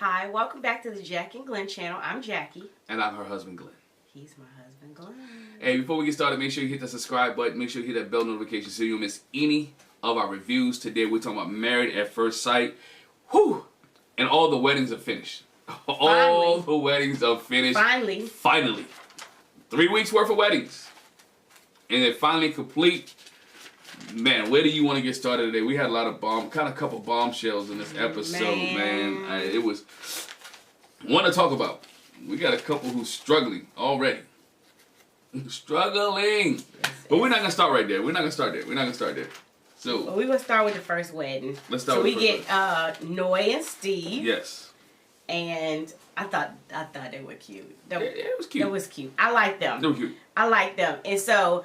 Hi, welcome back to the Jack and Glenn channel. I'm Jackie. And I'm her husband, Glenn. He's my husband, Glenn. Hey, before we get started, make sure you hit the subscribe button. Make sure you hit that bell notification so you don't miss any of our reviews. Today we're talking about Married at First Sight. Whew! And all the weddings are finished. All the weddings are finished. Finally. 3 weeks worth of weddings. And they're finally complete. Man, where do you want to get started today? We had a lot of couple bombshells in this episode, man. It was one to talk about. We got a couple who's struggling already. Struggling. But we're not gonna start right there. We're not gonna start there. So we're gonna start with the first wedding. Let's start with the first wedding. So we get Noy and Steve. Yes. And I thought they were cute. It was cute. It was cute. I like them. They were cute. I like them. And so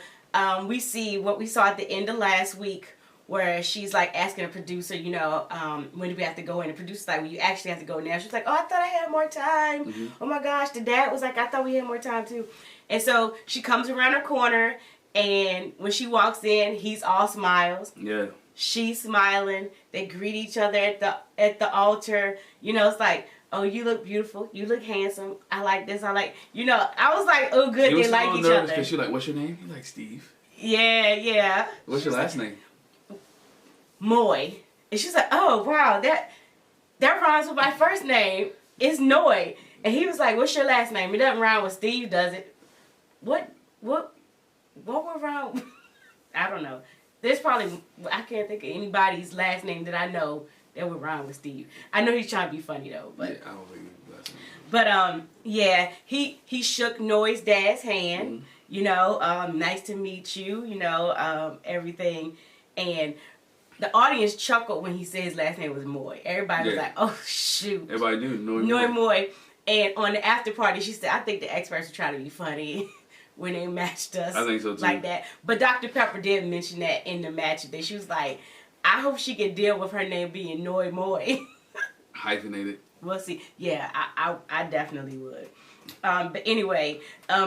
we see what we saw at the end of last week, where she's like asking a producer, when do we have to go in? The producer's like, well, you actually have to go now. She's like, oh, I thought I had more time. Mm-hmm. Oh my gosh. The dad was like, I thought we had more time too. And so she comes around her corner, and when she walks in, he's all smiles. Yeah. She's smiling. They greet each other at the altar. It's like, oh, you look beautiful. You look handsome. I like this. I was like, oh, good. They like each other. Because she's like, what's your name? You like Steve. Yeah. What's your last name? Moy. And she's like, oh, wow, that rhymes with my first name. It's Noy. And he was like, what's your last name? It doesn't rhyme with Steve, does it? What would rhyme? I don't know. There's probably, I can't think of anybody's last name that I know that would rhyme with Steve. I know he's trying to be funny though, but yeah, I don't think his last name. But he shook Noy's dad's hand. Mm-hmm. Nice to meet you. Everything, and the audience chuckled when he said his last name was Moy. Everybody was like, "Oh shoot!" Everybody knew Noy Moy. And on the after party, she said, "I think the experts were trying to be funny." When they matched us, I think so too. Like that. But Dr. Pepper did mention that in the match today. She was like, I hope she can deal with her name being Noy Moy. Hyphenated. We'll see. Yeah, I definitely would. But anyway,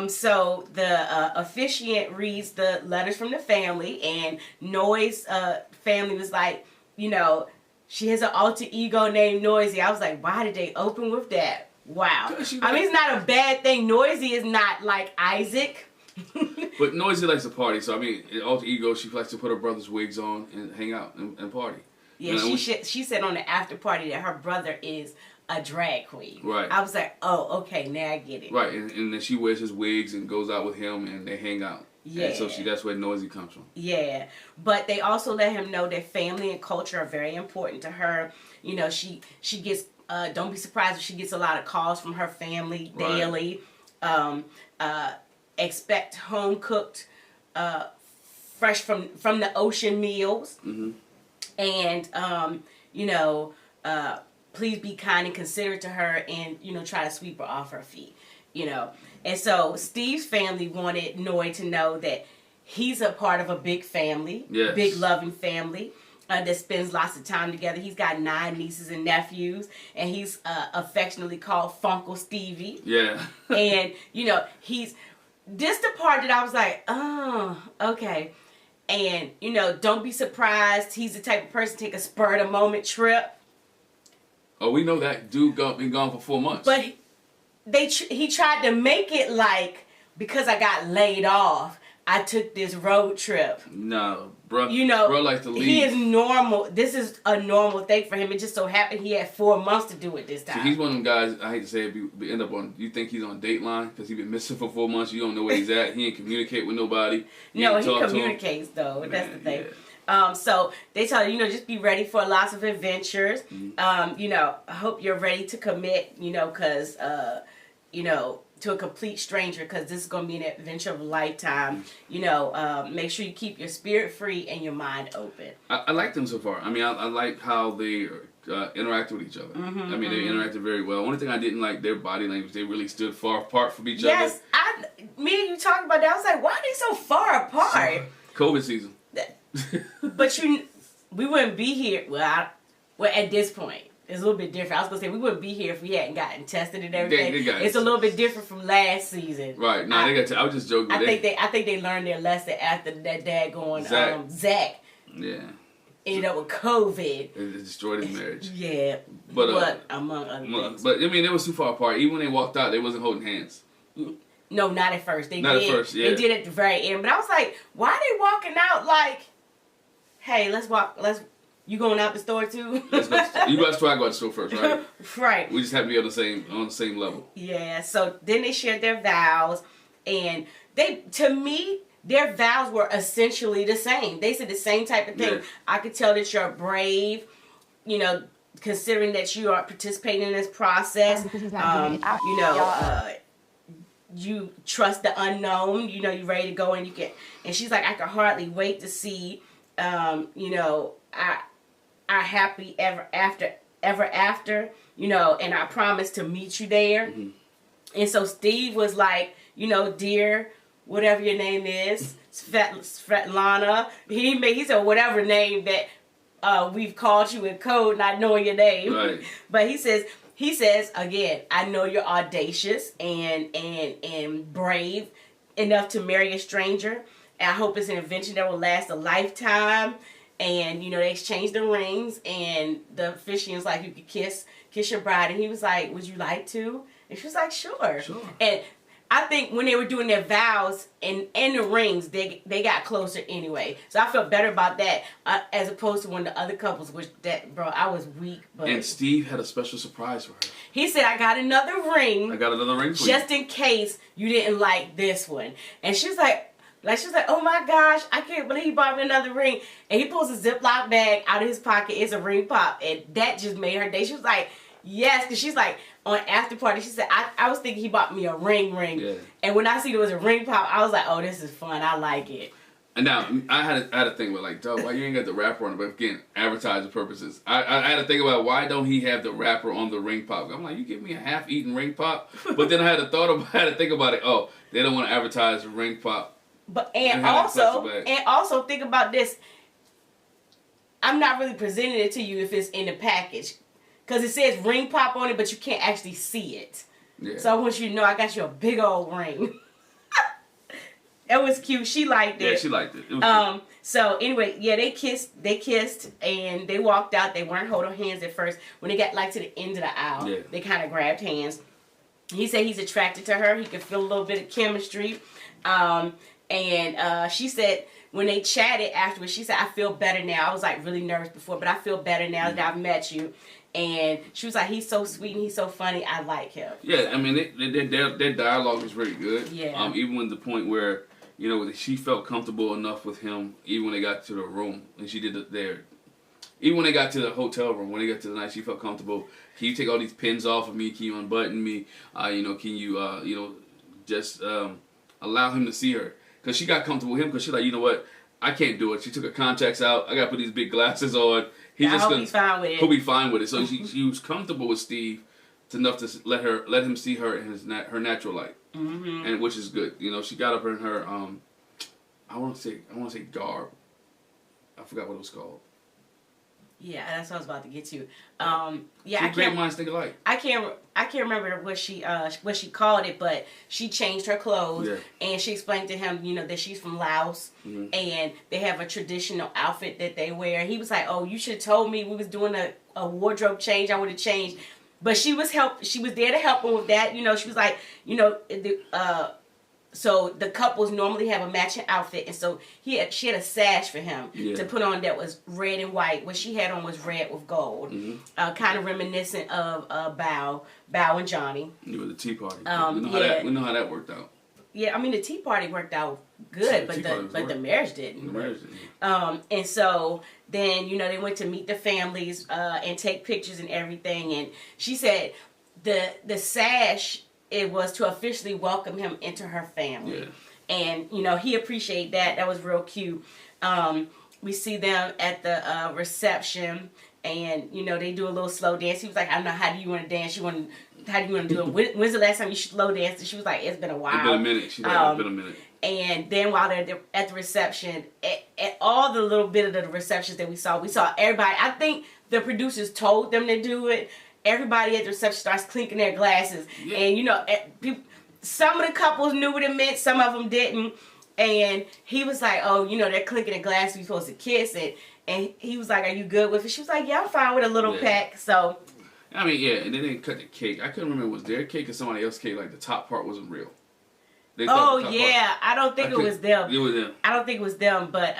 so the officiant reads the letters from the family, and Noy's family was like, she has an alter ego named Noisy. I was like, why did they open with that? Wow. It's not a bad thing. Noisy is not like Isaac. But Noisy likes to party, so in alter ego, she likes to put her brother's wigs on and hang out and party. Yeah, she said on the after party that her brother is a drag queen. Right. I was like, oh, okay, now I get it. Right, and then she wears his wigs and goes out with him, and they hang out. Yeah. And so that's where Noisy comes from. Yeah, but they also let him know that family and culture are very important to her. She gets. Don't be surprised if she gets a lot of calls from her family daily. Expect home cooked, fresh from the ocean meals. Mm-hmm. And please be kind and considerate to her, and try to sweep her off her feet. And so Steve's family wanted Noy to know that he's a part of a big family, big loving family. That spends lots of time together. He's got 9 nieces and nephews, and he's affectionately called Funkle Stevie. Yeah. And he's this the part that I was like, oh, okay. And don't be surprised. He's the type of person to take a spur of the moment trip. Oh, we know that dude been gone for 4 months. But he tried to make it like, because I got laid off, I took this road trip. No, bro. Bro likes to leave. He is normal. This is a normal thing for him. It just so happened he had 4 months to do it this time. See, he's one of them guys, I hate to say it, end up on, you think he's on Dateline because he's been missing for 4 months. You don't know where he's at. He ain't communicate with nobody. He communicates though. Man, that's the thing. Yeah. So they tell you, just be ready for lots of adventures. Mm-hmm. I hope you're ready to commit, because, to a complete stranger, because this is going to be an adventure of a lifetime. Make sure you keep your spirit free and your mind open. I like them so far. I like how they interact with each other. Mm-hmm, they interacted very well. Only thing I didn't like, their body language. They really stood far apart from each other. Yes, me and you talked about that. I was like, why are they so far apart? COVID season. But we wouldn't be here. Well, at this point. It's a little bit different. I was going to say, we wouldn't be here if we hadn't gotten tested and everything. It's a little bit different from last season. Right. No, I was just joking. I think they learned their lesson after that daggone Zach. Yeah. ended up with COVID. It destroyed his marriage. Yeah, but among other things. But I mean, they was too far apart. Even when they walked out, they wasn't holding hands. No, not at first. They not did. At first, yeah. They did at the very end. But I was like, why are they walking out like, hey, let's walk. You going out the store too? Let's go. You guys try to go out the store first, right? Right. We just have to be on the same level. Yeah. So then they shared their vows, and to me, their vows were essentially the same. They said the same type of thing. Yeah. I could tell that you're brave, you know, considering that you are participating in this process. You trust the unknown. You know, you're ready to go, and you can. And she's like, I can hardly wait to see, our happy ever after, you know, and I promise to meet you there. Mm-hmm. And so Steve was like, you know, dear, whatever your name is, Svetlana. He said whatever name that we've called you in code, not knowing your name. Right. But he says again, I know you're audacious and brave enough to marry a stranger. And I hope it's an invention that will last a lifetime. And, you know, they exchanged the rings, and the officiant was like, you could kiss your bride. And he was like, would you like to? And she was like, sure. And I think when they were doing their vows and the rings, they got closer anyway. So I felt better about that as opposed to when the other couples, I was weak. But and Steve had a special surprise for her. He said, I got another ring. For just in case you didn't like this one. And she was like, oh my gosh, I can't believe he bought me another ring. And he pulls a Ziploc bag out of his pocket. It's a ring pop. And that just made her day. She was like, yes. Because she's like, on after party, she said, I was thinking he bought me a ring. Yeah. And when I see there was a ring pop, I was like, oh, this is fun. I like it. And now, I had a thing with like, dog, why you ain't got the wrapper on it? But again, advertising purposes. I had to think about why don't he have the wrapper on the ring pop? I'm like, you give me a half-eaten ring pop? But then I had to think about it. Oh, they don't want to advertise the ring pop. But and also think about this. I'm not really presenting it to you if it's in the package, because it says ring pop on it, but you can't actually see it. Yeah. So I want you to know I got you a big old ring. It was cute. She liked it. Yeah, she liked it. So anyway, yeah, they kissed and they walked out. They weren't holding hands at first. When they got like to the end of the aisle, yeah, they kind of grabbed hands. He said he's attracted to her. He could feel a little bit of chemistry. And she said when they chatted afterwards, she said, I feel better now. I was like really nervous before, but I feel better now that I've met you. And she was like, he's so sweet and he's so funny. I like him. Yeah, I mean, their dialogue was really good. Yeah. Even when the point where, you know, she felt comfortable enough with him, even when they got to the room, and she did it there. Even when they got to the hotel room, when they got to the night, she felt comfortable. Can you take all these pins off of me? Can you unbutton me? Can you, just allow him to see her? Because she got comfortable with him because she's like, you know what? I can't do it. She took her contacts out. I got to put these big glasses on. He's fine with it. He'll be fine with it. So she was comfortable with Steve enough to let him see her in her natural light, and which is good. You know, she got up in her I want to say garb. I forgot what it was called. Yeah, that's what I was about to get to. Great minds think alike. I can't remember what she called it, but she changed her clothes, and she explained to him, you know, that she's from Laos, and they have a traditional outfit that they wear. He was like, "Oh, you should have told me. We was doing a wardrobe change. I would have changed." But she was there to help him with that. You know, she was like, you know, so the couples normally have a matching outfit, and so she had a sash for him to put on that was red and white. What she had on was red with gold, kind of reminiscent of Bow and Johnny. Yeah, the tea party. We know how that worked out. Yeah, I mean the tea party worked out good, but the marriage didn't. And so then, you know, they went to meet the families and take pictures and everything. And she said the sash, it was to officially welcome him into her family. Yeah. And, you know, he appreciated that. That was real cute. We see them at the reception, and, you know, they do a little slow dance. He was like, I don't know, how do you want to dance? How do you want to do it? When's the last time you slow danced? And she was like, it's been a while. It's been a minute. She's like, it's been a minute. And then while they're at the reception, at all the little bit of the receptions that we saw everybody. I think the producers told them to do it. Everybody at the reception starts clinking their glasses. Yeah. And, you know, some of the couples knew what it meant. Some of them didn't. And he was like, oh, you know, they're clinking their glasses. We're supposed to kiss. And he was like, "Are you good with it?" She was like, "Yeah, I'm fine with a little peck." So. I mean, yeah, and then they cut the cake. I couldn't remember, was their cake or somebody else's cake? Like the top part wasn't real. Oh yeah, I don't think it was them. It was them. I don't think it was them, but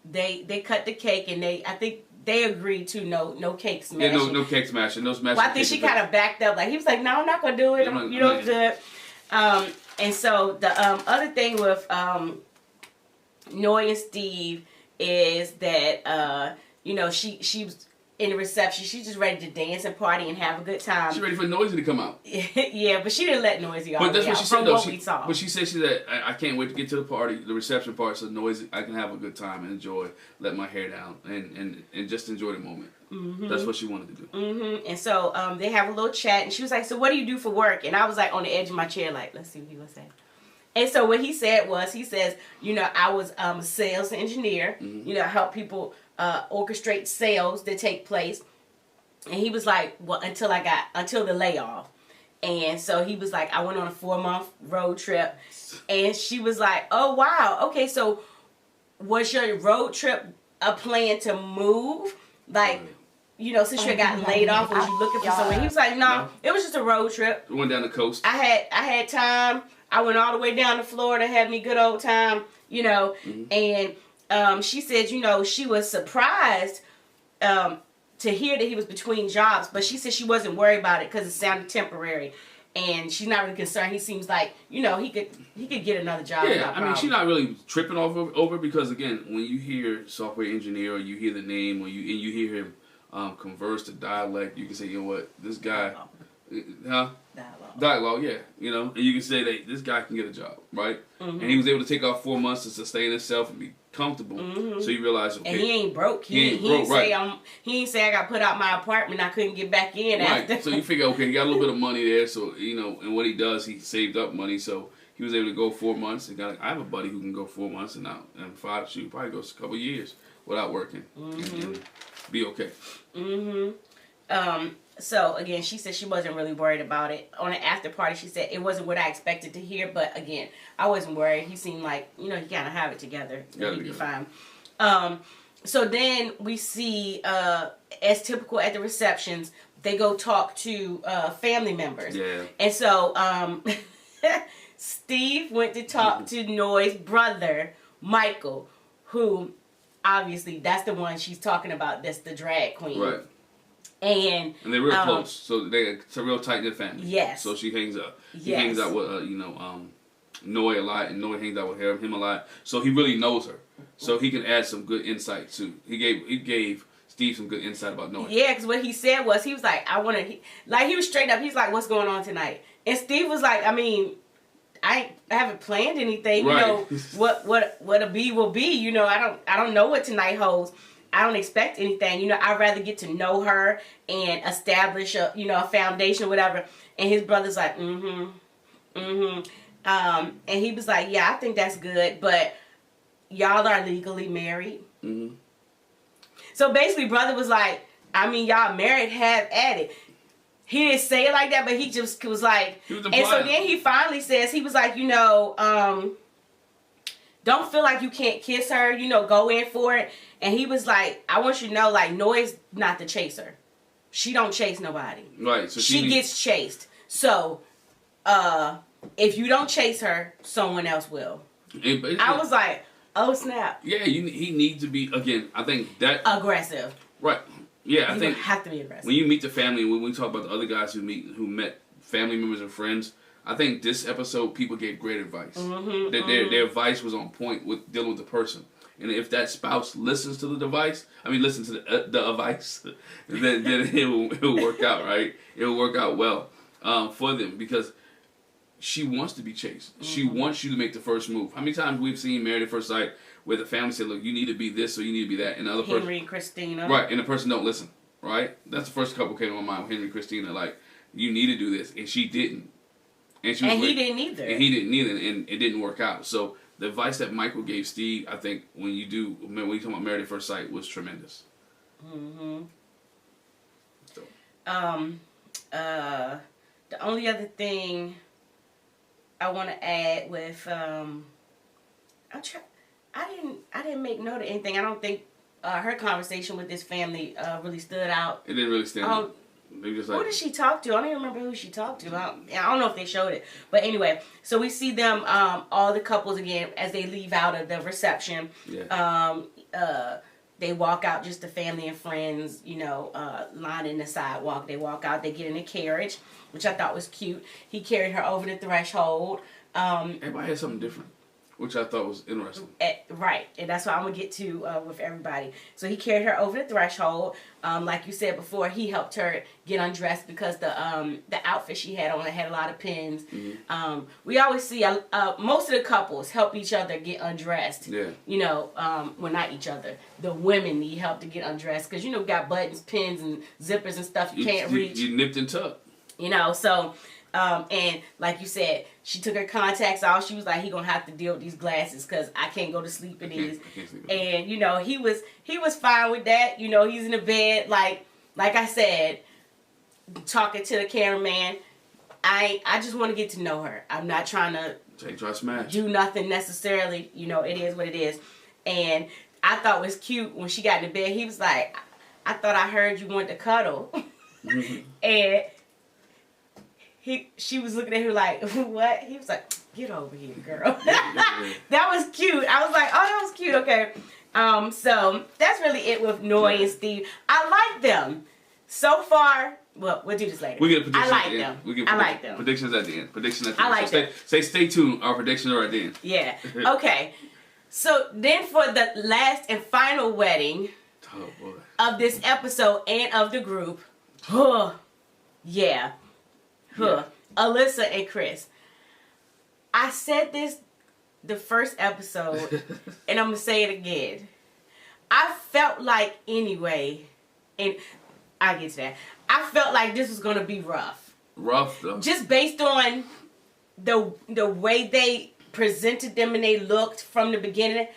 they cut the cake and I think they agreed to no cake smashing. Yeah, no cake smashing, no smashing. Well, I think she kind of backed up, like he was like, "No, I'm not gonna do it. You know, good." And so the other thing with Noi and Steve is that she was in the reception. She's just ready to dance and party and have a good time. She's ready for Noisy to come out. Yeah, but she didn't let Noisy out. But that's what she said, though. We saw. But she said, I can't wait to get to the party, the reception part, so Noisy, I can have a good time and enjoy, let my hair down, and just enjoy the moment. Mm-hmm. That's what she wanted to do. Mm-hmm. And so they have a little chat, and she was like, "So what do you do for work?" And I was like on the edge of my chair, like, let's see what he was saying. And so what he said was, he says, I was a sales engineer, I help people orchestrate sales that take place. And he was like, well, until the layoff. And so he was like, I went on a 4-month road trip. And she was like, oh, wow. Okay, so was your road trip a plan to move? Like, since you had gotten laid off, was you looking for somewhere? He was like, no, it was just a road trip. We went down the coast. I had time. I went all the way down to Florida, had me good old time, And she said, she was surprised to hear that he was between jobs, but she said she wasn't worried about it because it sounded temporary, and she's not really concerned. He seems like he could get another job. Yeah, I mean, she's not really tripping over because again, when you hear software engineer or you hear the name or you hear him converse the dialect, you can say, you know what, this guy, Dialogue, yeah, and you can say that this guy can get a job, right? Mm-hmm. And he was able to take off 4 months to sustain himself and be comfortable. Mm-hmm. So you realize, okay, and he ain't broke. He ain't say I got put out my apartment. I couldn't get back in. Right. After. So you figure, okay, he got a little bit of money there. So and what he does, he saved up money. So he was able to go 4 months. I have a buddy who can go 4 months and probably goes a couple of years without working and be okay. So again, she said she wasn't really worried about it. On the after party, she said it wasn't what I expected to hear, but again, I wasn't worried. He seemed like he kind of have it together. He'd be fine. So then we see, as typical at the receptions, they go talk to family members. Yeah. And so Steve went to talk to Noi's brother, Michael, who obviously that's the one she's talking about. That's the drag queen. Right. And they're real close, so it's a real tight knit family. Yes. So she hangs out. He hangs out with Noi a lot, and Noi hangs out with him a lot. So he really knows her. So he can add some good insight too. He gave Steve some good insight about Noi. Yeah, because what he said was he was like, he was straight up. He's like, "What's going on tonight?" And Steve was like, "I mean, I haven't planned anything. Right. What a be will be. I don't know what tonight holds." I don't expect anything. I'd rather get to know her and establish a foundation or whatever. And his brother's like, and he was like, yeah, I think that's good, but y'all are legally married. Mm-hmm. So basically, brother was like, I mean, y'all married, have at it. He didn't say it like that, but he just was like, and so then he finally says, he was like, don't feel like you can't kiss her, go in for it. And he was like, I want you to know, like, Noi's not the chaser. She don't chase nobody. Right. So she gets chased. So, if you don't chase her, someone else will. I was like, oh, snap. Yeah, he needs to be, again, I think that... aggressive. Right. Yeah, I think... have to be aggressive. When you meet the family, when we talk about the other guys who met family members and friends, I think this episode, people gave great advice. Their advice was on point with dealing with the person. And if that spouse listens to the advice, listens to the advice, then it will work out, right? It will work out well for them because she wants to be chased. She wants you to make the first move. How many times we've seen Married at First Sight where the family said, look, you need to be this or you need to be that. And the other Henry and Christina. Right, and the person don't listen, right? That's the first couple came to my mind with Henry and Christina, like, you need to do this. And she didn't. And he didn't either. And he didn't either, and it didn't work out. So the advice that Michael gave Steve, I think, when you talk about Married at First Sight, was tremendous. So. The only other thing I want to add with, I didn't make note of anything. I don't think her conversation with this family really stood out. It didn't really stand out. They just like, who did she talk to? I don't even remember who she talked to. I don't know if they showed it. But anyway, so we see them, all the couples again, as they leave out of the reception. Yeah. They walk out, just the family and friends, lining the sidewalk. They walk out, they get in a carriage, which I thought was cute. He carried her over the threshold. Everybody had something different, which I thought was interesting. Right, and that's what I'm going to get to with everybody. So he carried her over the threshold. Like you said before, he helped her get undressed because the outfit she had on had a lot of pins. Mm-hmm. We always see most of the couples help each other get undressed. Yeah. Well, not each other. The women need help to get undressed because, got buttons, pins, and zippers and stuff you can't reach. You nipped and tucked. So... and like you said, she took her contacts off. She was like, he gonna have to deal with these glasses because I can't go to sleep in these. I can't sleep and he was fine with that. He's in the bed, like I said, talking to the cameraman. I just want to get to know her. I'm not trying to smash. Do nothing necessarily. It is what it is. And I thought it was cute when she got in the bed. He was like, I thought I heard you wanted to cuddle. Mm-hmm. And she was looking at him like, what? He was like, get over here, girl. That was cute. I was like, oh, that was cute. Okay. So that's really it with Noi and Steve. I like them. So far, well, we'll do this later. We get predictions I like at the them. end. I like them. Predictions at the end. Predictions at the I end. like them. Stay tuned. Our predictions are at the end. Yeah. Okay. So then for the last and final wedding of this episode and of the group, yeah. Alyssa and Chris. I said this the first episode, and I'm going to say it again. I felt like anyway, and I'll get to that. I felt like this was going to be rough. Rough, though. Just based on the way they presented them and they looked from the beginning.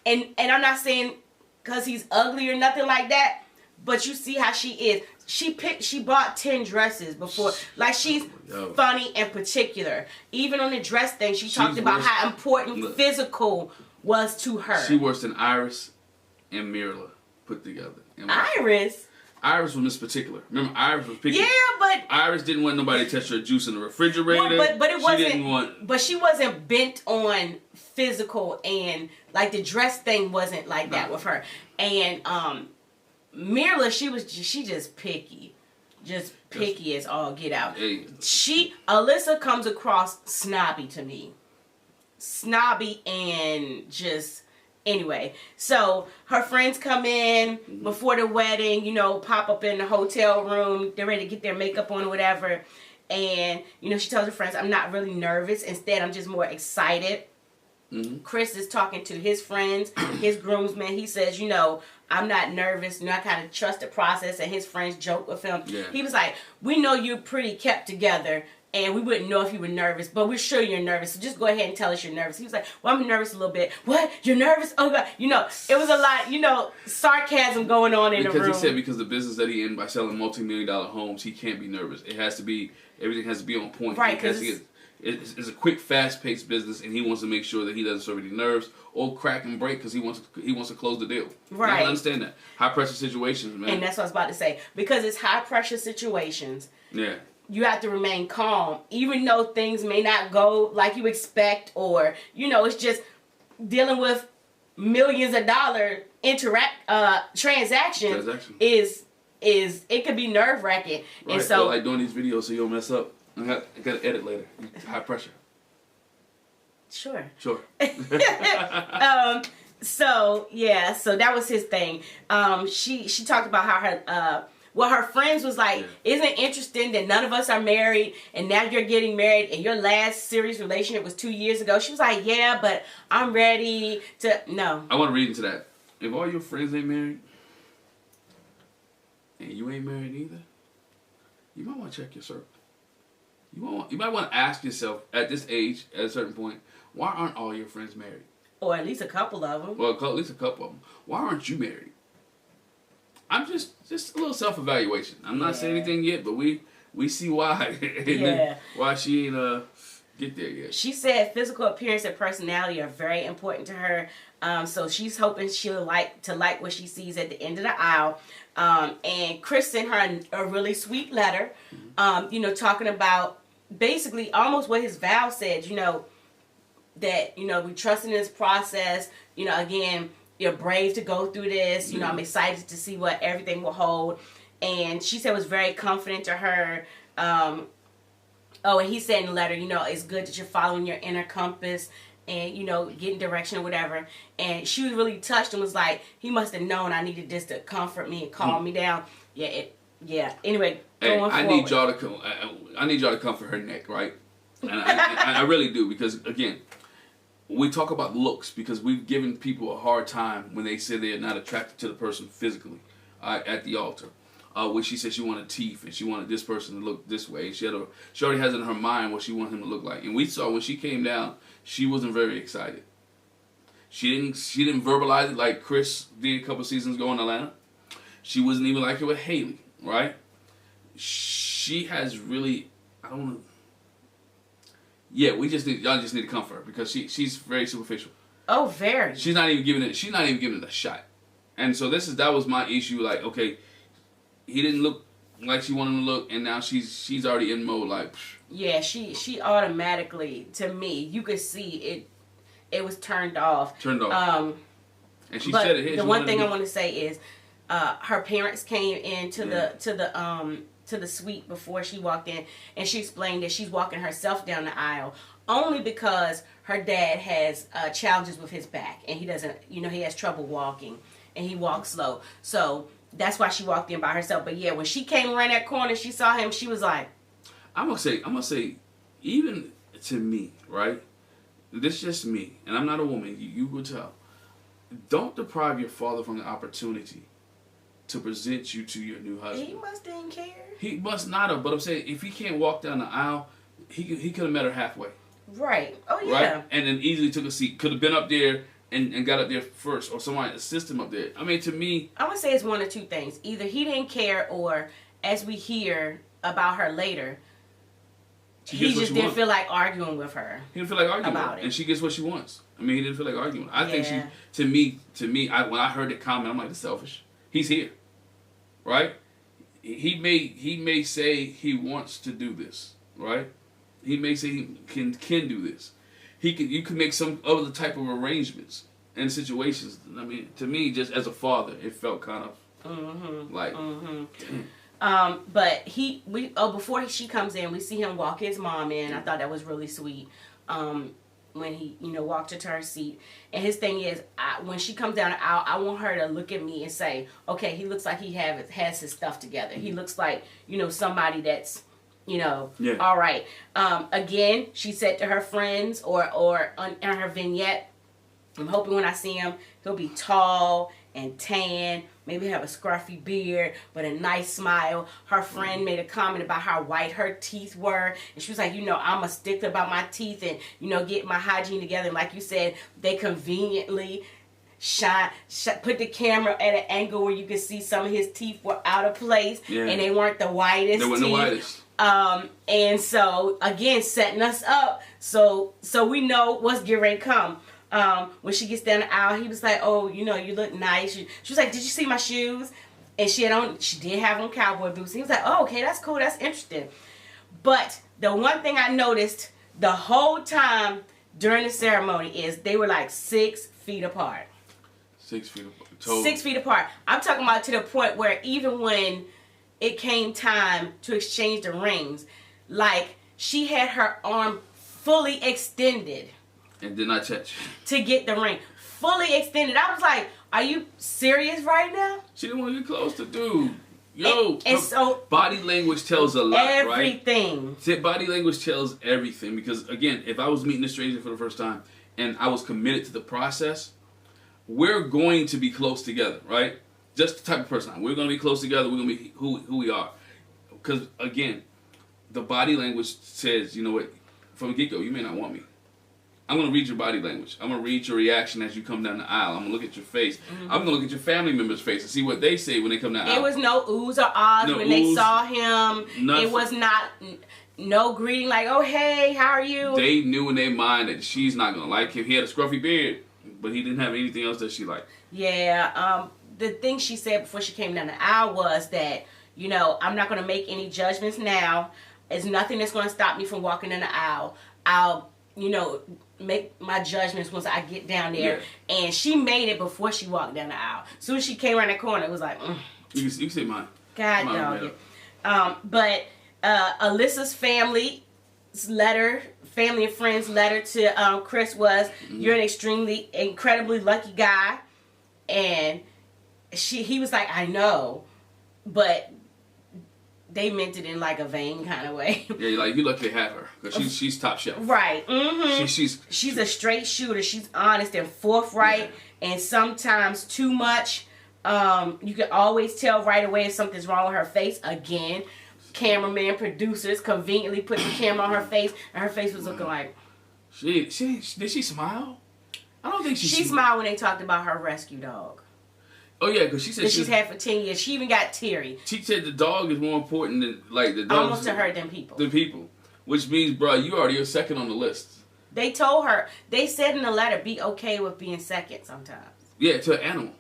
And I'm not saying because he's ugly or nothing like that, but you see how she is. She bought 10 dresses before. Like, she's funny and particular. Even on the dress thing, she talked about how important physical was to her. She worse than Iris and Mirla put together. Iris was Miss Particular. Remember, Iris was picky. Yeah, but Iris didn't want nobody to touch her juice in the refrigerator. But it wasn't. She didn't want. But she wasn't bent on physical, and like the dress thing wasn't like that with her. And Mirla, she just picky. Just picky as all get out. Hey. Alyssa comes across snobby to me. Snobby and just, anyway. So her friends come in before the wedding, pop up in the hotel room. They're ready to get their makeup on or whatever. And, she tells her friends, I'm not really nervous. Instead, I'm just more excited. Mm-hmm. Chris is talking to his friends, his groomsmen. He says, I'm not nervous. I kind of trust the process. And his friends joke with him. Yeah. He was like, we know you're pretty kept together. And we wouldn't know if you were nervous. But we're sure you're nervous. So just go ahead and tell us you're nervous. He was like, well, I'm nervous a little bit. What? You're nervous? Oh, God. It was a lot, sarcasm going on in the room. Because he said because the business that he in by selling multi-million-dollar homes, he can't be nervous. It has to be, everything has to be on point. Right, because it's a quick, fast-paced business, and he wants to make sure that he doesn't serve any nerves or crack and break because he wants to close the deal. Right. I understand that. High-pressure situations, man. And that's what I was about to say. Because it's high-pressure situations. Yeah. You have to remain calm, even though things may not go like you expect, or it's just dealing with millions of dollar transactions. Is it could be nerve-wracking. Right. And so, like doing these videos so you don't mess up. I got to edit later. High pressure. Sure. So that was his thing. She talked about how her her friends was like, isn't it interesting that none of us are married and now you're getting married and your last serious relationship was 2 years ago? She was like, yeah, but I'm ready to no. I want to read into that. If all your friends ain't married and you ain't married either, you might want to check your circle. You might want to ask yourself at this age, at a certain point, why aren't all your friends married? Or at least a couple of them. Well, at least a couple of them. Why aren't you married? I'm just a little self-evaluation. I'm not saying anything yet, but we see why. Why she ain't get there yet. She said physical appearance and personality are very important to her. So she's hoping she'll like what she sees at the end of the aisle. And Chris sent her a really sweet letter, talking about basically almost what his vow said, that, we trust in this process. Again, you're brave to go through this. I'm excited to see what everything will hold. And she said it was very confident to her. And he said in the letter, it's good that you're following your inner compass and, getting direction or whatever. And she was really touched and was like, he must have known I needed this to comfort me and calm me down. Anyway, going I forward. I need y'all to comfort her neck, right? And I really do, because, again, we talk about looks because we've given people a hard time when they say they're not attracted to the person physically at the altar. When she said she wanted teeth and she wanted this person to look this way. She already has in her mind what she wanted him to look like. And we saw when she came down, she wasn't very excited. She didn't verbalize it like Chris did a couple seasons ago in Atlanta. She wasn't even like it with Haley, right? She has really, y'all just need to comfort her because she's very superficial. Oh, very. She's not even giving it a shot. And so that was my issue. Like, okay, he didn't look like she wanted him to look, and now she's already in mode like. Psh. Yeah, she automatically, to me, you could see it was turned off. And she said it here. The one thing I want to say is, her parents came into the suite before she walked in, and she explained that she's walking herself down the aisle only because her dad has challenges with his back, and he doesn't, he has trouble walking, and he walks slow. So that's why she walked in by herself. But yeah, when she came around that corner, she saw him. She was like, I'm gonna say, even to me, right? This is just me, and I'm not a woman. You will tell. Don't deprive your father from the opportunity to present you to your new husband. He must didn't care. He must not have. But I'm saying, if he can't walk down the aisle, he could have met her halfway. Right. Oh yeah. Right. And then easily took a seat. Could have been up there and got up there first, or somebody assist him up there. I mean, to me, I'm gonna say it's one of two things. Either he didn't care, or as we hear about her later, he just didn't feel like arguing with her. He didn't feel like arguing about it, and she gets what she wants. I mean, he didn't feel like arguing. I think to me, when I heard the comment, I'm like, it's selfish. He's here, right? He may say he wants to do this, right? He may say he can do this. You can make some other type of arrangements and situations. I mean, to me, just as a father, it felt kind of like. But before she comes in, we see him walk his mom in. I thought that was really sweet. When he, walked her to her seat. And his thing is, when she comes down the aisle, I want her to look at me and say, okay, he looks like he has his stuff together. He looks like, somebody that's, all right. Again, she said to her friends or in her vignette, I'm hoping when I see him, he'll be tall and tan, maybe have a scruffy beard, but a nice smile. Her friend made a comment about how white her teeth were, and she was like, I'm a stickler about my teeth and, get my hygiene together. And like you said, they conveniently put the camera at an angle where you could see some of his teeth were out of place, and they weren't the whitest. They weren't the whitest. And so again, setting us up so we know what's getting ready to come. When she gets down the aisle, he was like, oh, you look nice. She was like, did you see my shoes? And she did have on cowboy boots. And he was like, oh, okay, that's cool. That's interesting. But the one thing I noticed the whole time during the ceremony is they were like 6 feet apart. 6 feet apart. Total. 6 feet apart. I'm talking about to the point where even when it came time to exchange the rings, like she had her arm fully extended. And did not touch. To get the ring. Fully extended. I was like, are you serious right now? She didn't want to get close to dude. Yo. And so body language tells a lot, everything. Right? Body language tells everything. Because, again, if I was meeting a stranger for the first time and I was committed to the process, we're going to be close together, right? Just the type of person. We're going to be close together. We're going to be who we are. Because, again, the body language says, you know what, from the get-go, you may not want me. I'm going to read your body language. I'm going to read your reaction as you come down the aisle. I'm going to look at your face. I'm going to look at your family member's face and see what they say when they come down the aisle. It was no oohs or ahs when they saw him. Nothing. It was not no greeting like, oh, hey, how are you? They knew in their mind that she's not going to like him. He had a scruffy beard. but he didn't have anything else that she liked. Yeah. The thing she said before she came down the aisle was that, you know, I'm not going to make any judgments now. There's nothing that's going to stop me from walking in the aisle. I'll, you know, make my judgments once I get down there. Yeah. And she made it before she walked down the aisle. As soon as she came around that corner, it was like, You can say mine. God, no. But Alyssa's family and friends letter to Chris was, you're an incredibly lucky guy. And he was like, I know, but they meant it in like a vain kind of way. Yeah, like you lucky to have her because she's top shelf. Right. Mm-hmm. She's a straight shooter. She's honest and forthright, and sometimes too much. You can always tell right away if something's wrong with her face. Again, cameraman, producers conveniently put the camera on her face, and her face was looking like. Did she smile? I don't think she smiled when they talked about her rescue dog. Oh yeah, because she said she's had for 10 years. She even got teary. She said the dog is more important than the dog. Almost to her than people. Which means, bro, you're second on the list. They told her. They said in the letter, be okay with being second sometimes. Yeah, to an animal.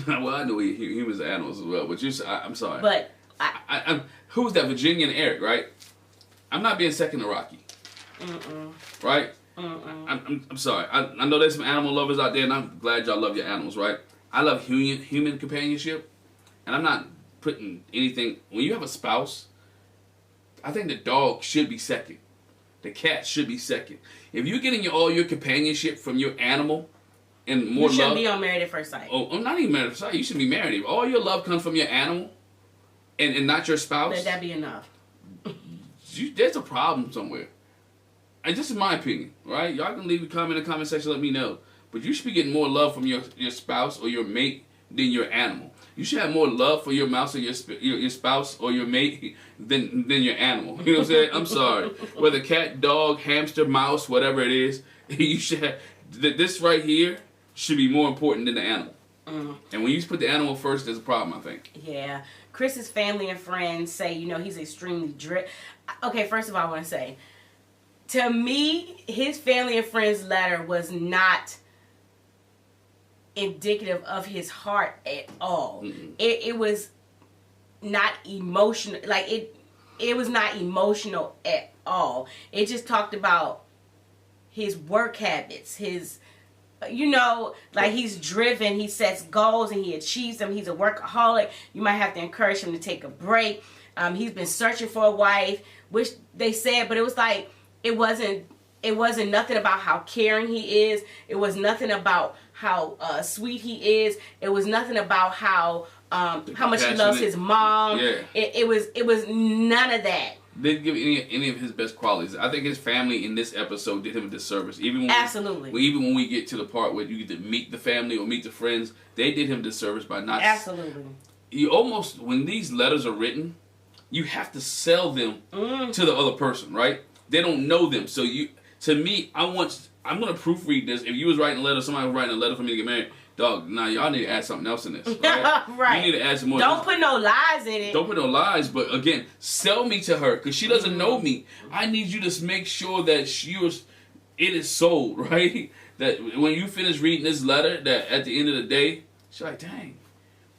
Well, I know humans are animals as well, but I'm sorry. But who was that? Virginia and Eric, right? I'm not being second to Rocky. Right? I'm sorry. I know there's some animal lovers out there, and I'm glad y'all love your animals, right? I love human companionship, and I'm not putting anything. When you have a spouse, I think the dog should be second. The cat should be second. If you're getting all your companionship from your animal and more love, you shouldn't be on Married at First Sight. Oh, I'm not even Married at First Sight. You should be married. If all your love comes from your animal and not your spouse, let that be enough. There's a problem somewhere. And this is my opinion, right? Y'all can leave a comment in the comment section. Let me know. But you should be getting more love from your spouse or your mate than your animal. You should have more love for your mouse or your spouse or your mate than your animal. You know what I'm saying? I'm sorry. Whether cat, dog, hamster, mouse, whatever it is, you should have, this right here should be more important than the animal. And when you put the animal first, there's a problem, I think. Yeah. Chris's family and friends say, you know, he's extremely Okay, first of all, I want to say, to me, his family and friends letter was not indicative of his heart at all. It was not emotional. Like it was not emotional at all. It just talked about his work habits, his, you know, like he's driven, he sets goals and he achieves them. He's a workaholic. You might have to encourage him to take a break. He's been searching for a wife, which they said, but it was like it wasn't nothing about how caring he is. It was nothing about how sweet he is. It was nothing about how much he loves his mom. Yeah. It was none of that. Didn't give any of his best qualities. I think his family in this episode did him a disservice. Absolutely. Even when we get to the part where you get to meet the family or meet the friends, they did him a disservice by not. Absolutely. You almost, when these letters are written, you have to sell them to the other person, right? They don't know them, so to me, I'm going to proofread this. If you was writing a letter, somebody was writing a letter for me to get married, dog, nah, y'all need to add something else in this. Right? Right. You need to add some more. Don't put no lies in it. Don't put no lies, but again, sell me to her, because she doesn't know me. I need you to make sure that it is sold, right? That when you finish reading this letter, that at the end of the day, she's like, dang,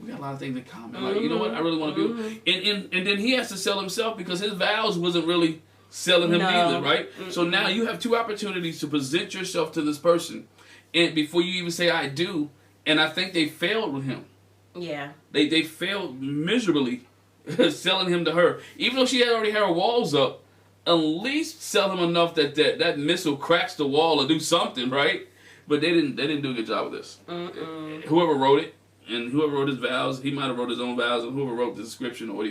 we got a lot of things in common. Like, you know what? I really want to be. And then he has to sell himself because his vows wasn't really selling him either, right? So now you have two opportunities to present yourself to this person, and before you even say I do, and I think they failed with him. Yeah. They failed miserably selling him to her. Even though she had already had her walls up, at least sell him enough that missile cracks the wall or do something, right? But they didn't do a good job with this. Whoever wrote it, and whoever wrote his vows, he might have wrote his own vows, and whoever wrote the description or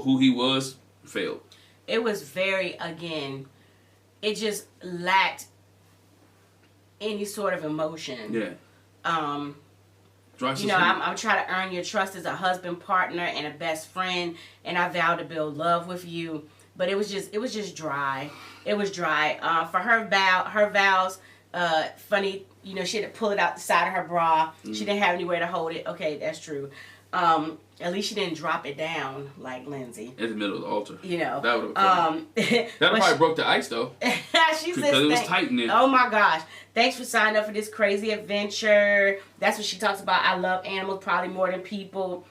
who he was, failed. It was very, again, it just lacked any sort of emotion. Yeah. I'm trying to earn your trust as a husband, partner, and a best friend, and I vow to build love with you. But it was just dry. It was dry. For her vows, funny, you know, she had to pull it out the side of her bra. She didn't have anywhere to hold it. Okay, that's true. At least she didn't drop it down like Lindsey. In the middle of the altar. You know. That would have that probably broke the ice, though. She says, because it was tight in there. Oh, my gosh. Thanks for signing up for this crazy adventure. That's what she talks about. I love animals probably more than people.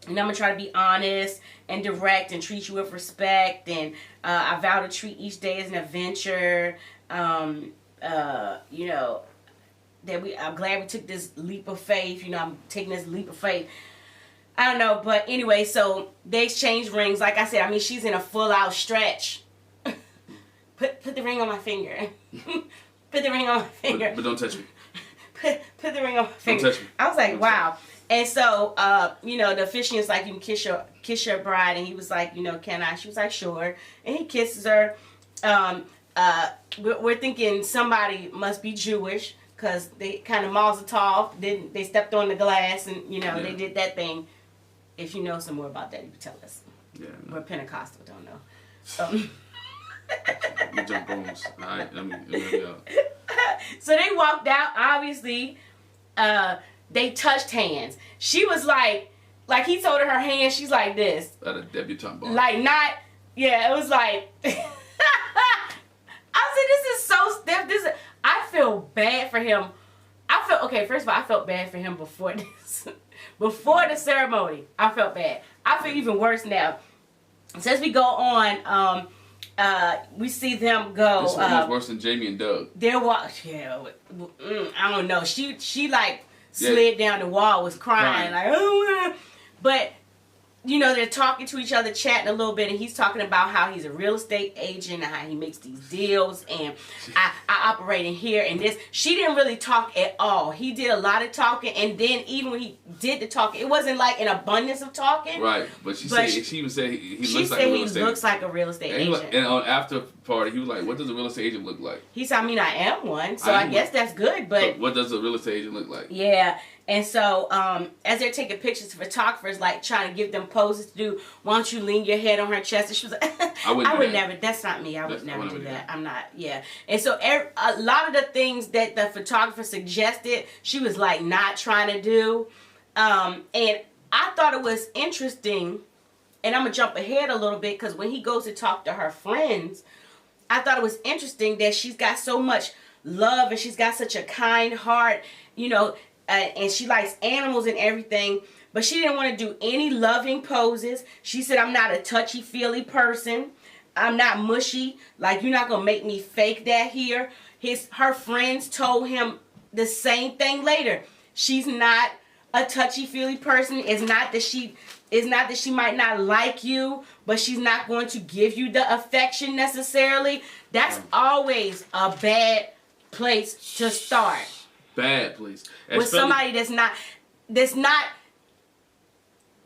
And I'm going to try to be honest and direct and treat you with respect. And I vow to treat each day as an adventure. You know, I'm glad we took this leap of faith. You know, I'm taking this leap of faith. I don't know, but anyway, so they exchange rings. Like I said, I mean, she's in a full-out stretch. Put the ring on my finger. Put the ring on my finger. But don't touch me. Put the ring on my finger. Don't touch me. I was like, wow. And so, you know, the officiant's like, you can kiss your bride. And he was like, you know, can I? She was like, sure. And he kisses her. We're thinking somebody must be Jewish because they kind of mazel tov. They stepped on the glass and, you know, they did that thing. If you know some more about that, you can tell us. Yeah. No. We're Pentecostal, don't know. We jump rooms. All right, let me out. So they walked out. Obviously, they touched hands. She was like he told her hand. She's like this. At a debutante bar. Like not. Yeah, it was like. I said, this is so stiff. I feel bad for him. First of all, I felt bad for him before this. Before the ceremony, I felt bad. I feel even worse now. Since we go on, we see them go. This was worse than Jamie and Doug. I don't know. She like slid down the wall, was crying. Like, oh, but you know, they're talking to each other, chatting a little bit, and he's talking about how he's a real estate agent and how he makes these deals, and I operate in here and this. She didn't really talk at all. He did a lot of talking, and then even when he did the talking, it wasn't like an abundance of talking. Right, but she even said he looks like a real estate agent. He looks like a real estate agent. And on after party, he was like, what does a real estate agent look like? He said, I mean, I am one, so I guess that's good, but... So what does a real estate agent look like? Yeah. And so, as they're taking pictures, the photographer's like trying to give them poses to do. Why don't you lean your head on her chest? And she was like, I would never. That's not me. I would never do that. I'm not. Yeah. And so, a lot of the things that the photographer suggested, she was like not trying to do. And I thought it was interesting. And I'm gonna jump ahead a little bit because when he goes to talk to her friends, I thought it was interesting that she's got so much love and she's got such a kind heart. You know. And she likes animals and everything, but she didn't want to do any loving poses. She said, I'm not a touchy-feely person. I'm not mushy. Like, you're not going to make me fake that here. Her friends told him the same thing later. She's not a touchy-feely person. It's not that she might not like you, but she's not going to give you the affection necessarily. That's always a bad place to start. Bad place. With somebody that's not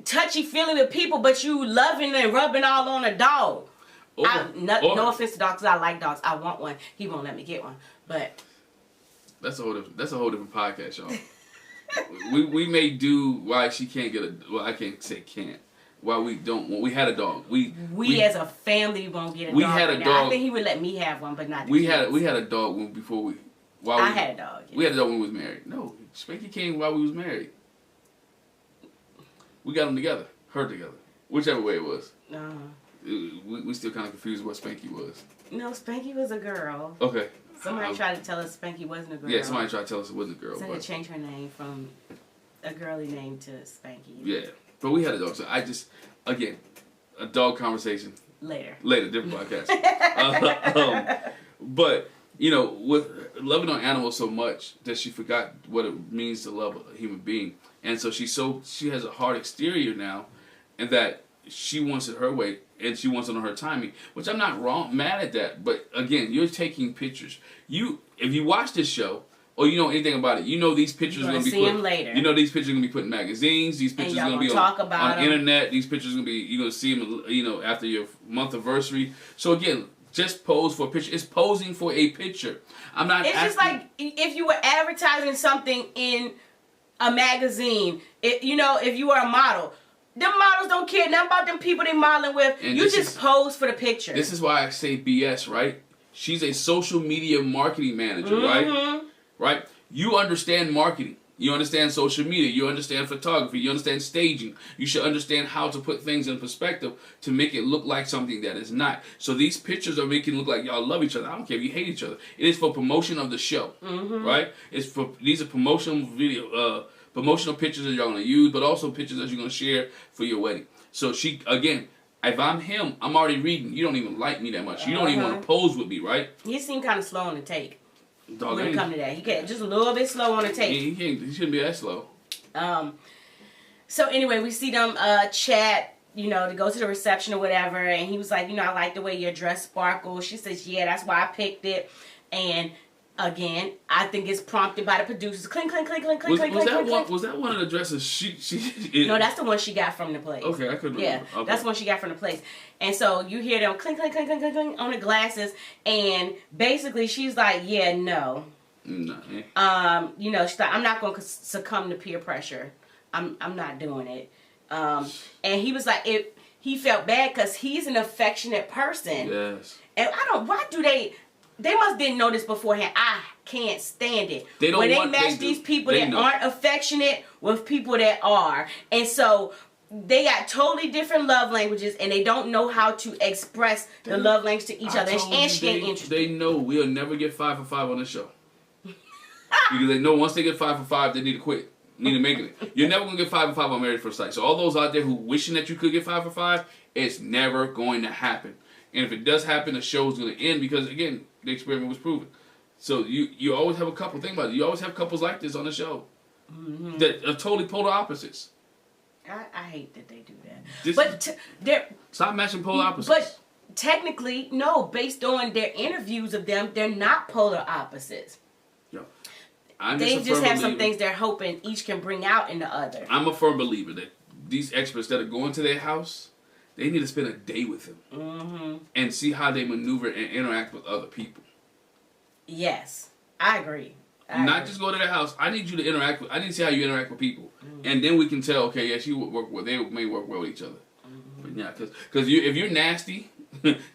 touchy-feely with people, but you loving and rubbing all on a dog. No offense to dogs, I like dogs. I want one. He won't let me get one. But that's a whole different podcast, y'all. we may do why she can't get I can't say can't. Why we don't. We had a dog. We as a family won't get a dog. We had a dog. I think he would let me have one, but not. We had a dog before we. I had a dog. Yeah. We had a dog when we was married. No, Spanky came while we was married. We got them together, her together, whichever way it was. We still kind of confused what Spanky was. No, Spanky was a girl. Okay. Somebody tried to tell us Spanky wasn't a girl. Yeah, somebody tried to tell us it wasn't a girl. So they changed her name from a girly name to Spanky. Yeah, but we had a dog, so I just again a dog conversation later, different podcast. But. You know, with loving on animals so much that she forgot what it means to love a human being. And so she has a hard exterior now, and that she wants it her way, and she wants it on her timing, which I'm not mad at that. But again, you're taking pictures. If you watch this show, or you know anything about it, you know these pictures are going to be put later. You know these pictures are going to be put in magazines. These pictures are going to be on internet. These pictures are going to be, you're going to see them, you know, after your month anniversary. So again, just pose for a picture. It's posing for a picture. It's just like if you were advertising something in a magazine. If you were a model, them models don't care nothing about them people they modeling with. And you just pose for the picture. This is why I say BS, right? She's a social media marketing manager, right? Right? You understand marketing. You understand social media. You understand photography. You understand staging. You should understand how to put things in perspective to make it look like something that is not. So these pictures are making it look like y'all love each other. I don't care if you hate each other. It is for promotion of the show, right? These are promotional promotional pictures that y'all gonna use, but also pictures that you're gonna share for your wedding. So she, again, if I'm him, I'm already reading. You don't even like me that much. You don't even want to pose with me, right? He seemed kind of slow on the take. Dog, when it come to that, he can't, just a little bit slow on the take. He shouldn't be that slow. So anyway, we see them chat, you know, to go to the reception or whatever, and he was like, you know, I like the way your dress sparkles. She says, yeah, that's why I picked it. And again, I think it's prompted by the producers. Clink, clink, clink, clink, clink, clink, clink, clink. Was that one of the dresses No, that's the one she got from the place. Okay, I couldn't remember. Yeah, Okay. that's the one she got from the place. And so you hear them clink, clink, clink, clink, clink, clink on the glasses, and basically she's like, yeah, no. Nah. You know, she's like, I'm not going to succumb to peer pressure. I'm not doing it. And he was like, he felt bad because he's an affectionate person. Yes. And why do they must didn't know this beforehand. I can't stand it. They don't when want, they match they these people they that know. aren't affectionate with people that are. And so they got totally different love languages, and they don't know how to express the love language to each other. And she ain't interested. They know we'll never get 5 for 5 on this show. Because they know once they get 5 for 5, they need to quit. Need to make it. You're never going to get 5 for 5 on Married at First Sight. So all those out there who wishing that you could get 5 for 5, it's never going to happen. And if it does happen, the show is going to end because, again, the experiment was proven. So you always have a couple. Think about it. You always have couples like this on the show that are totally polar opposites. I hate that they do that. They're stop matching polar opposites. But technically, no. Based on their interviews of them, they're not polar opposites. Yo, They just have some things they're hoping each can bring out in the other. I'm a firm believer that these experts that are going to their house, they need to spend a day with them and see how they maneuver and interact with other people. Yes, I agree. Not just go to their house. I need you to interact with. I need to see how you interact with people, and then we can tell. Okay, yes, you work well. They may work well with each other. But yeah, because if you're nasty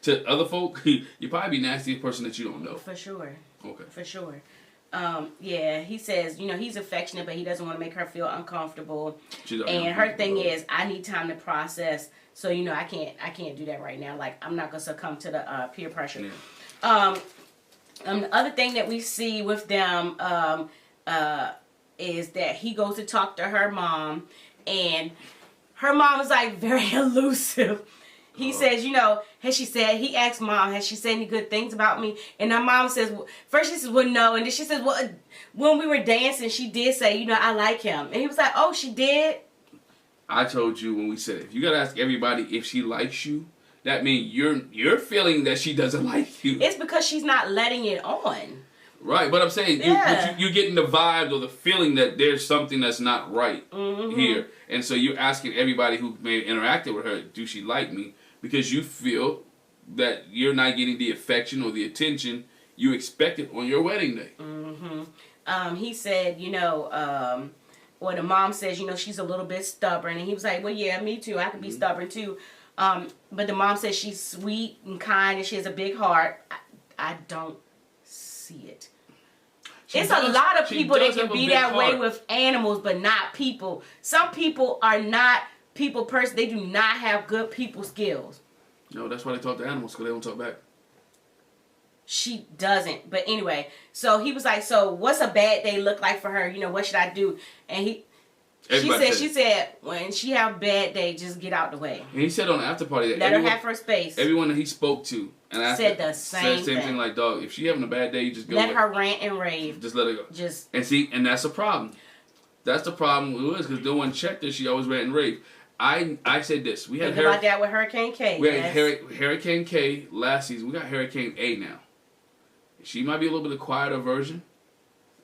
to other folk, you probably be nasty to a person that you don't know. For sure. Okay. For sure. Yeah, he says, you know, he's affectionate, but he doesn't want to make her feel uncomfortable. And her thing is, I need time to process. So, you know, I can't do that right now. Like, I'm not gonna succumb to the peer pressure. Yeah. The other thing that we see with them is that he goes to talk to her mom, and her mom is like very elusive. He says, you know, he asked mom, has she said any good things about me? And her mom says, first she says, well, no. And then she says, well, when we were dancing, she did say, you know, I like him. And he was like, oh, she did? I told you when we said it, if you got to ask everybody if she likes you, that means you're feeling that she doesn't like you. It's because she's not letting it on. Right, but I'm saying you're getting the vibe or the feeling that there's something that's not right here. And so you're asking everybody who may have interacted with her, do she like me? Because you feel that you're not getting the affection or the attention you expected on your wedding day. He said, you know, or the mom says, you know, she's a little bit stubborn. And he was like, well, yeah, me too. I can be stubborn too. But the mom says she's sweet and kind and she has a big heart. I don't see it. It's a lot of people that can be that way with animals, but not people. Some people are not people person. They do not have good people skills. No, that's why they talk to animals, because they don't talk back. She doesn't. But anyway, so he was like, so what's a bad day look like for her? You know, what should I do? And she said, when she have a bad day, just get out the way. And he said on the after party that let her have her space. Everyone that he spoke to and said the same thing. Like, dog, if she having a bad day, you just go. Let her rant and rave. Just let her go. And that's a problem. That's the problem with Liz, because no one checked her. She always rant and rave. I said this. We had about that with Hurricane K. We had Hurricane K last season. We got Hurricane A now. She might be a little bit of a quieter version.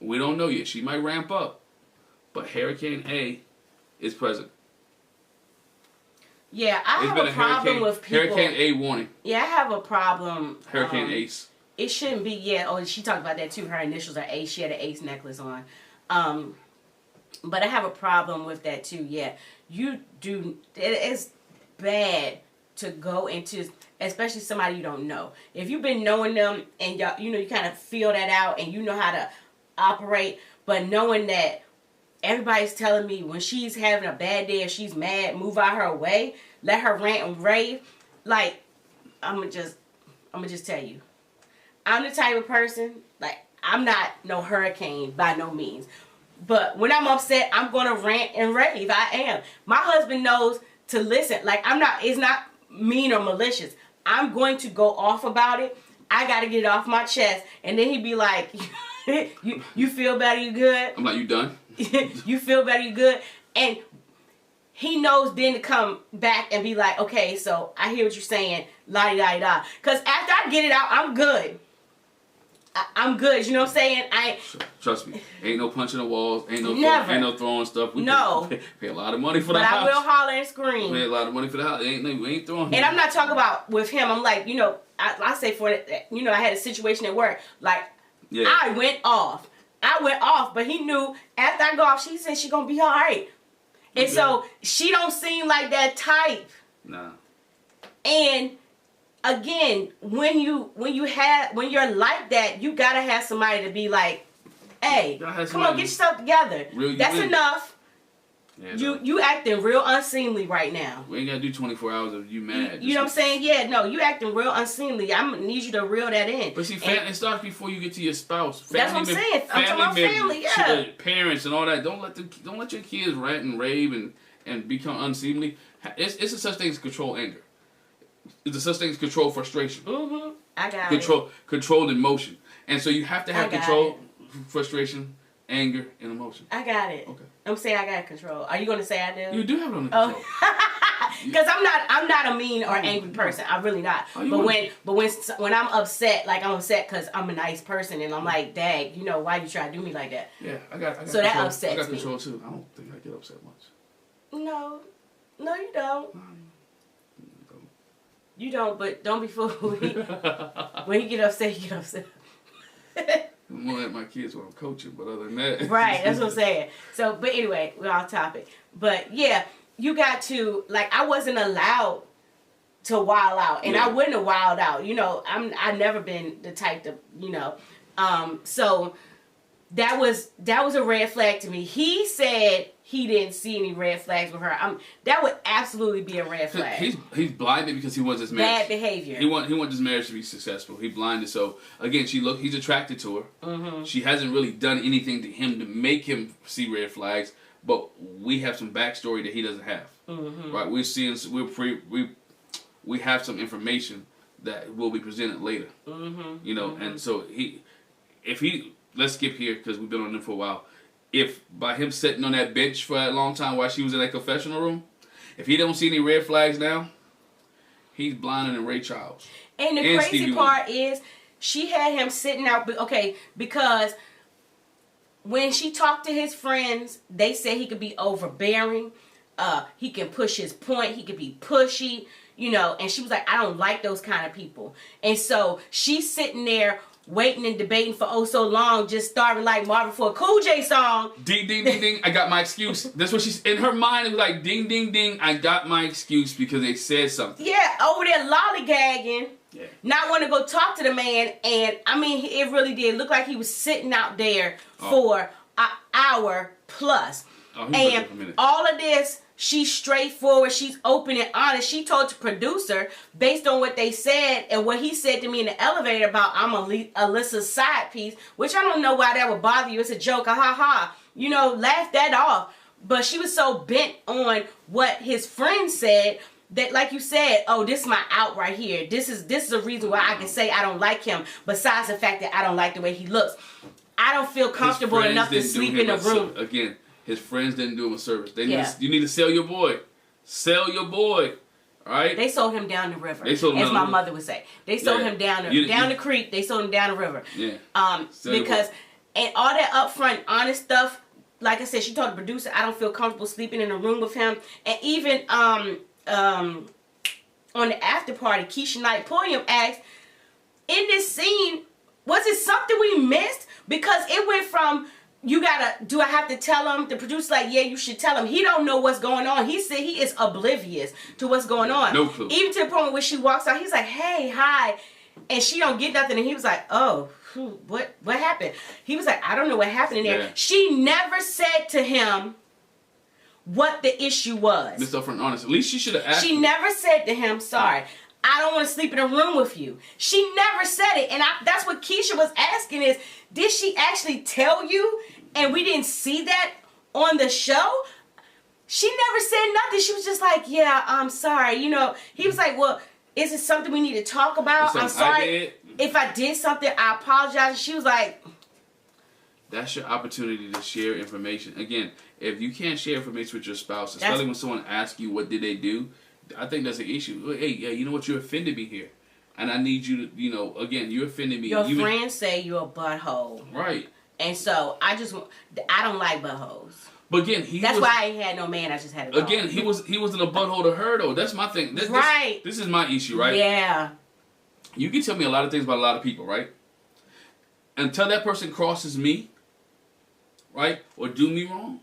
We don't know yet. She might ramp up. But Hurricane A is present. Yeah, I have a problem with people. Hurricane A warning. Yeah, I have a problem. Hurricane Ace. It shouldn't be, oh, she talked about that too. Her initials are Ace. She had an Ace necklace on. But I have a problem with that too, yeah. It's bad to go into, especially somebody you don't know. If you've been knowing them and y'all, you know, you kind of feel that out and you know how to operate, but knowing that everybody's telling me when she's having a bad day or she's mad, move out her way, let her rant and rave. Like, I'm gonna just tell you, I'm the type of person, like, I'm not no hurricane by no means. But when I'm upset, I'm gonna rant and rave. I am. My husband knows to listen. Like, it's not mean or malicious. I'm going to go off about it. I gotta get it off my chest. And then he'd be like, you feel better, you good? I'm like, you done? You feel better, you good? And he knows then to come back and be like, okay, so I hear what you're saying, la-di-da-di-da. Because after I get it out, I'm good. I'm good, you know what I'm saying? Trust me, ain't no punching the walls, ain't no throwing stuff. We pay a lot of money for the house. But I will holler and scream. Pay a lot of money for the house. We ain't throwing. And I'm not talking about with him. I'm like, I say I had a situation at work. Like, I went off, but he knew after I go off, she said she gonna be all right. And so she don't seem like that type. Nah. And again, when you're like that, you gotta have somebody to be like, hey, come on, get yourself together. That's enough. Yeah, you acting real unseemly right now. We ain't gotta do 24 hours of you mad. You know what I'm saying? Yeah, no, you acting real unseemly. I'm gonna need you to reel that in. But see, it starts before you get to your spouse. That's what I'm saying. I'm talking about family, yeah. Parents and all that. Don't let your kids rant and rave and become unseemly. It's a such thing as control anger. It's a such thing as control frustration. Mm-hmm. I got it. Controlled emotion. And so you have to have control, frustration, anger, and emotion. I got it. Okay. I'm saying I got control. Are you going to say I do? You do have it under control. Because I'm not a mean or angry person. I'm really not. But when I'm upset, like I'm upset because I'm a nice person and I'm like, Dad, why you try to do me like that? Yeah, I got so control. that upsets me. I got control too. I don't think I get upset much. No, you don't. You don't, but don't be fooled. When you get upset, you get upset. I'm gonna let my kids when I'm coaching, but other than that. Right, that's what I'm saying. So, but anyway, we're off topic. But yeah, you got to, like, I wasn't allowed to wild out. And I wouldn't have wild out. I've never been the type to, so that was a red flag to me. He said he didn't see any red flags with her. That would absolutely be a red flag. He's blinded because he wants his marriage. Bad behavior. He wants his marriage to be successful. He blinded. So again, he's attracted to her. Mm-hmm. She hasn't really done anything to him to make him see red flags. But we have some backstory that he doesn't have. Mm-hmm. Right? We have some information that will be presented later. Mm-hmm. And so let's skip here because we've been on them for a while. If by him sitting on that bench for a long time while she was in that confessional room, if he don't see any red flags now, he's blinded than Ray Charles. And the crazy part is she had him sitting out, because when she talked to his friends, they said he could be overbearing, he can push his point, he could be pushy, and she was like, I don't like those kind of people. And so she's sitting there waiting and debating for so long, just starting like Marvin for a Cool J song. Ding, ding, ding, ding, I got my excuse. That's what she's, in her mind, it was like, ding, ding, ding, I got my excuse because they said something. Yeah, over there lollygagging, not want to go talk to the man, and it really did look like he was sitting out there for an hour plus. And all of this, she's straightforward, she's open and honest. She told the producer, based on what they said and what he said to me in the elevator about I'm Alyssa's side piece, which I don't know why that would bother you. It's a joke, ha ha. Laugh that off. But she was so bent on what his friend said that, like you said, this is my out right here. This is a reason why I can say I don't like him, besides the fact that I don't like the way he looks. I don't feel comfortable enough to sleep in a room. Again, his friends didn't do him a service. You need to sell your boy. Sell your boy. All right? They sold him down the river. As my mother would say. They sold him down the creek. They sold him down the river. Yeah. Because, and all that upfront honest stuff, like I said, she told the producer, I don't feel comfortable sleeping in a room with him. And even on the after party, Keisha Knight Pulliam asked, in this scene, was it something we missed? Because it went from, do I have to tell him? The producer's like, yeah, you should tell him. He don't know what's going on. He said he is oblivious to what's going on. No clue. Even to the point where she walks out, he's like, hey, hi. And she don't get nothing. And he was like, oh, what happened? He was like, I don't know what happened in there. Yeah. She never said to him what the issue was. Mr. Upfront honest. At least she should have asked. She never said to him, sorry, I don't want to sleep in a room with you. She never said it. And that's what Keisha was asking is, did she actually tell you and we didn't see that on the show? She never said nothing. She was just like, yeah, I'm sorry. You know, he was like, well, is it something we need to talk about? I'm sorry. If I did something, I apologize. She was like, that's your opportunity to share information. Again, if you can't share information with your spouse, especially when someone asks you what did they do, I think that's an issue. Hey, yeah, you know what? You offended me here. And I need you to, you know, again, you offended me. Your friends say you're a butthole. Right. And so, I don't like buttholes. But again, that's why I ain't had no man. I just had a dog. Again, he wasn't a butthole to her though. That's my thing. This is my issue, right? Yeah. You can tell me a lot of things about a lot of people, right? Until that person crosses me, right, or do me wrong,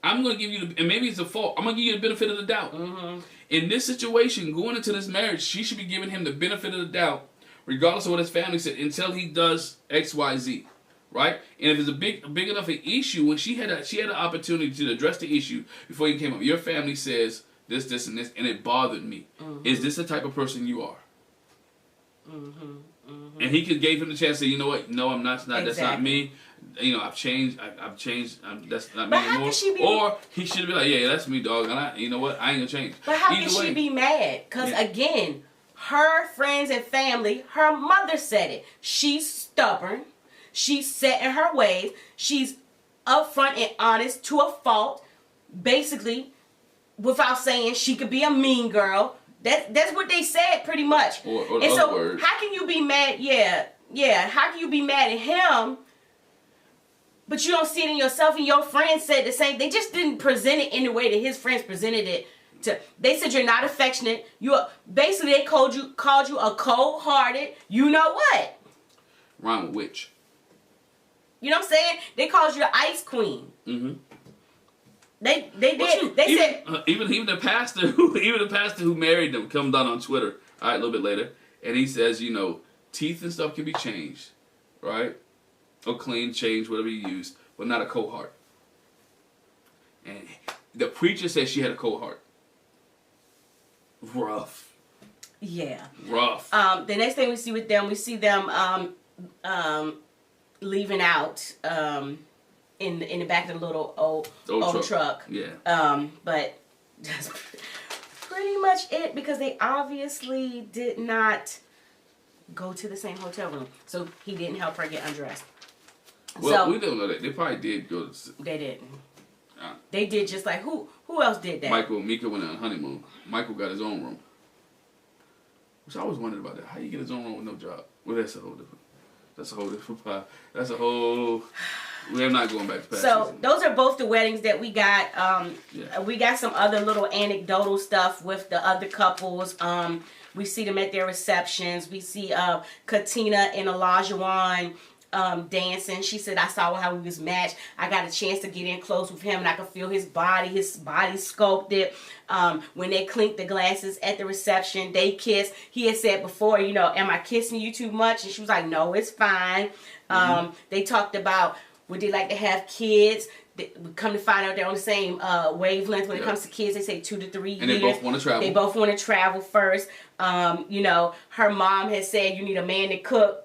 I'm gonna give you and maybe it's a fault. I'm gonna give you the benefit of the doubt. Mm-hmm. In this situation, going into this marriage, she should be giving him the benefit of the doubt, regardless of what his family said, until he does X, Y, Z. Right? And if it's a big enough an issue, when she had an opportunity to address the issue before you came up, your family says this, and this, and it bothered me. Mm-hmm. Is this the type of person you are? Mm-hmm. Mm-hmm. And he gave him the chance to say, you know what? No, I'm not. Exactly. That's not me. You know, I've changed. That's not me anymore. Or he should be like, yeah, that's me, dog. And you know what? I ain't gonna change. But how can she be mad? Because again, her friends and family, her mother said it. She's stubborn. She's set in her ways. She's upfront and honest to a fault. Basically, without saying she could be a mean girl. That's what they said pretty much. Or and so words. How can you be mad? Yeah. How can you be mad at him? But you don't see it in yourself, and your friends said the same. They just didn't present it in the way that his friends presented it. They said you're not affectionate. Basically they called you a cold-hearted. You know what? Rhyme with witch. You know what I'm saying? They called you the ice queen. Mm-hmm. They did. They said even the pastor who married them comes down on Twitter. All right, a little bit later, and he says, you know, teeth and stuff can be changed, right? Or clean, changed, whatever you use, but not a cold heart. And the preacher said she had a cold heart. Rough. Yeah. Rough. The next thing we see them leaving out in the back of the little old truck. Yeah. But that's pretty much it, because they obviously did not go to the same hotel room, so he didn't help her get undressed. Well, we don't know that. They probably did go to... They didn't. They did just like... Who else did that? Mika went on honeymoon. Michael got his own room. Which I always wondered about that. How you get his own room with no job? Well, that's a whole different part. That's a whole... We're not going back to past So, season. Those are both the weddings that we got. We got some other little anecdotal stuff with the other couples. We see them at their receptions. We see Katina and Olajuwon dancing. She said, I saw how he was matched. I got a chance to get in close with him, and I could feel his body sculpted. When they clinked the glasses at the reception, they kissed. He had said before, you know, am I kissing you too much? And she was like, no, it's fine. They talked about, would they like to have kids? We come to find out they're on the same wavelength when it comes to kids. They say 2 to 3 years. And they both want to travel. They both want to travel first. You know, her mom has said you need a man that could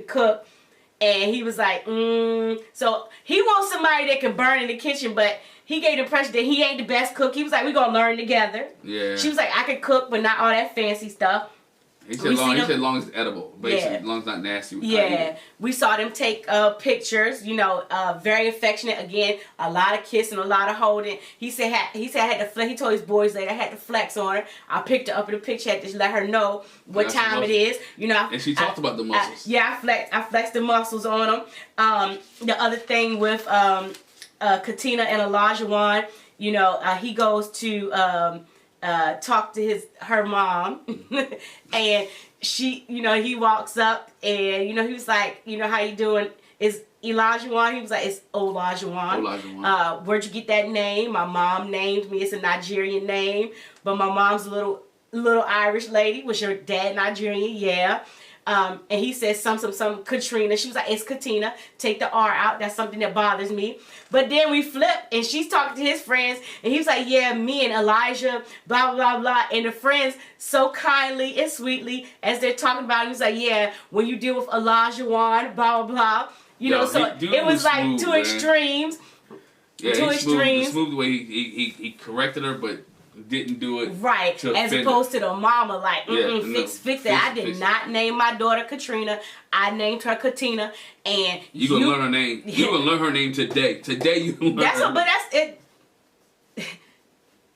cook. And he was like, So he wants somebody that can burn in the kitchen, but he gave the impression that he ain't the best cook. He was like, we're going to learn together. Yeah. She was like, I could cook, but not all that fancy stuff. He said long as it's edible, basically, as long as it's not nasty. Yeah, we saw them take pictures. You know, very affectionate. Again, a lot of kissing, a lot of holding. He said I had to flex. He told his boys later I had to flex on her. I picked her up in the picture, had to let her know what time it is. You know, and she talked about the muscles. I flexed the muscles on them. The other thing with Katina and Olajuwon, you know, he goes to talk to her mom and she, you know, he walks up and, you know, he was like, you know, how you doing? Is Olajuwon? He was like, it's Olajuwon. Where'd you get that name? My mom named me. It's a Nigerian name, but my mom's a little Irish lady. Was your dad Nigerian? Yeah. And he said some Katrina. She was like, it's Katina. Take the R out. That's something that bothers me. But then we flipped, and she's talking to his friends, and he was like, yeah, me and Elijah, blah, blah, blah. And the friends, so kindly and sweetly, as they're talking about it, he was like, yeah, when you deal with Elijah Wan, blah, blah, blah. You know, so it was like smooth, two extremes. Yeah, two extremes. Smooth the way he corrected her, but didn't do it right, as opposed to the mama like fix it. I did not name my daughter Katrina. I named her Katina, and you gonna learn her name. You gonna learn her name today. Today you gonna learn her name. But that's it.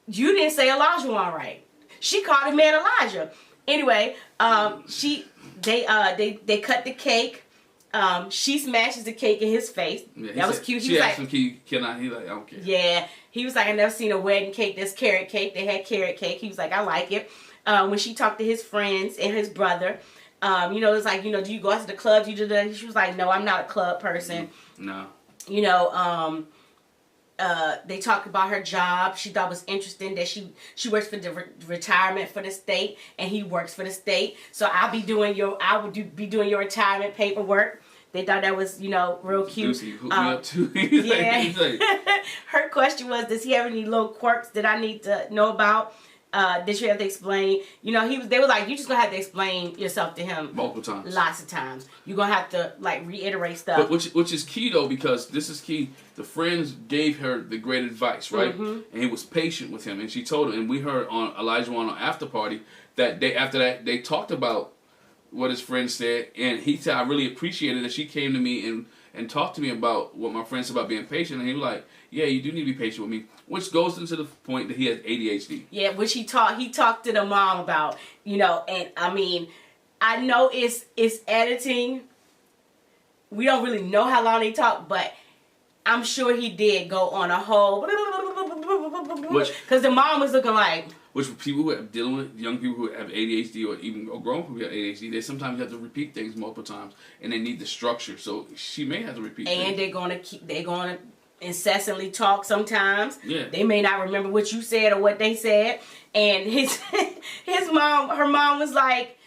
You didn't say Elijah one right. She called him man Elijah. Anyway, they cut the cake. She smashes the cake in his face. Yeah, that was cute. He asked him, can I? He like, I don't care. Yeah. He was like, I never seen a wedding cake that's carrot cake. They had carrot cake. He was like, I like it. When she talked to his friends and his brother, you know, it's like, you know, do you go out to the clubs? You do that? She was like, no, I'm not a club person. No. You know, they talked about her job. She thought it was interesting that she works for the retirement for the state, and he works for the state. So I would be doing your retirement paperwork. They thought that was, you know, real cute. Hook me up too. Yeah. Her question was, does he have any little quirks that I need to know about? That she have to explain? You know, they were like, you just gonna have to explain yourself to him multiple times, lots of times. You're gonna have to like reiterate stuff. But which is key though, because this is key. The friends gave her the great advice, right? And he was patient with him, and she told him. And we heard on Elijah on after party that after that they talked about what his friend said, and he said, I really appreciated that she came to me and talked to me about what my friend said about being patient, and he was like, yeah, you do need to be patient with me, which goes into the point that he has ADHD. Yeah, which he talked to the mom about, you know, and I mean, I know it's editing. We don't really know how long they talked, but I'm sure he did go on a whole, because the mom was looking like. Which for people who are dealing with young people who have ADHD, or even grown people who have ADHD, they sometimes have to repeat things multiple times, and they need the structure. So she may have to repeat. And things. they're gonna incessantly talk sometimes. Yeah. They may not remember what you said or what they said. And her mom was like,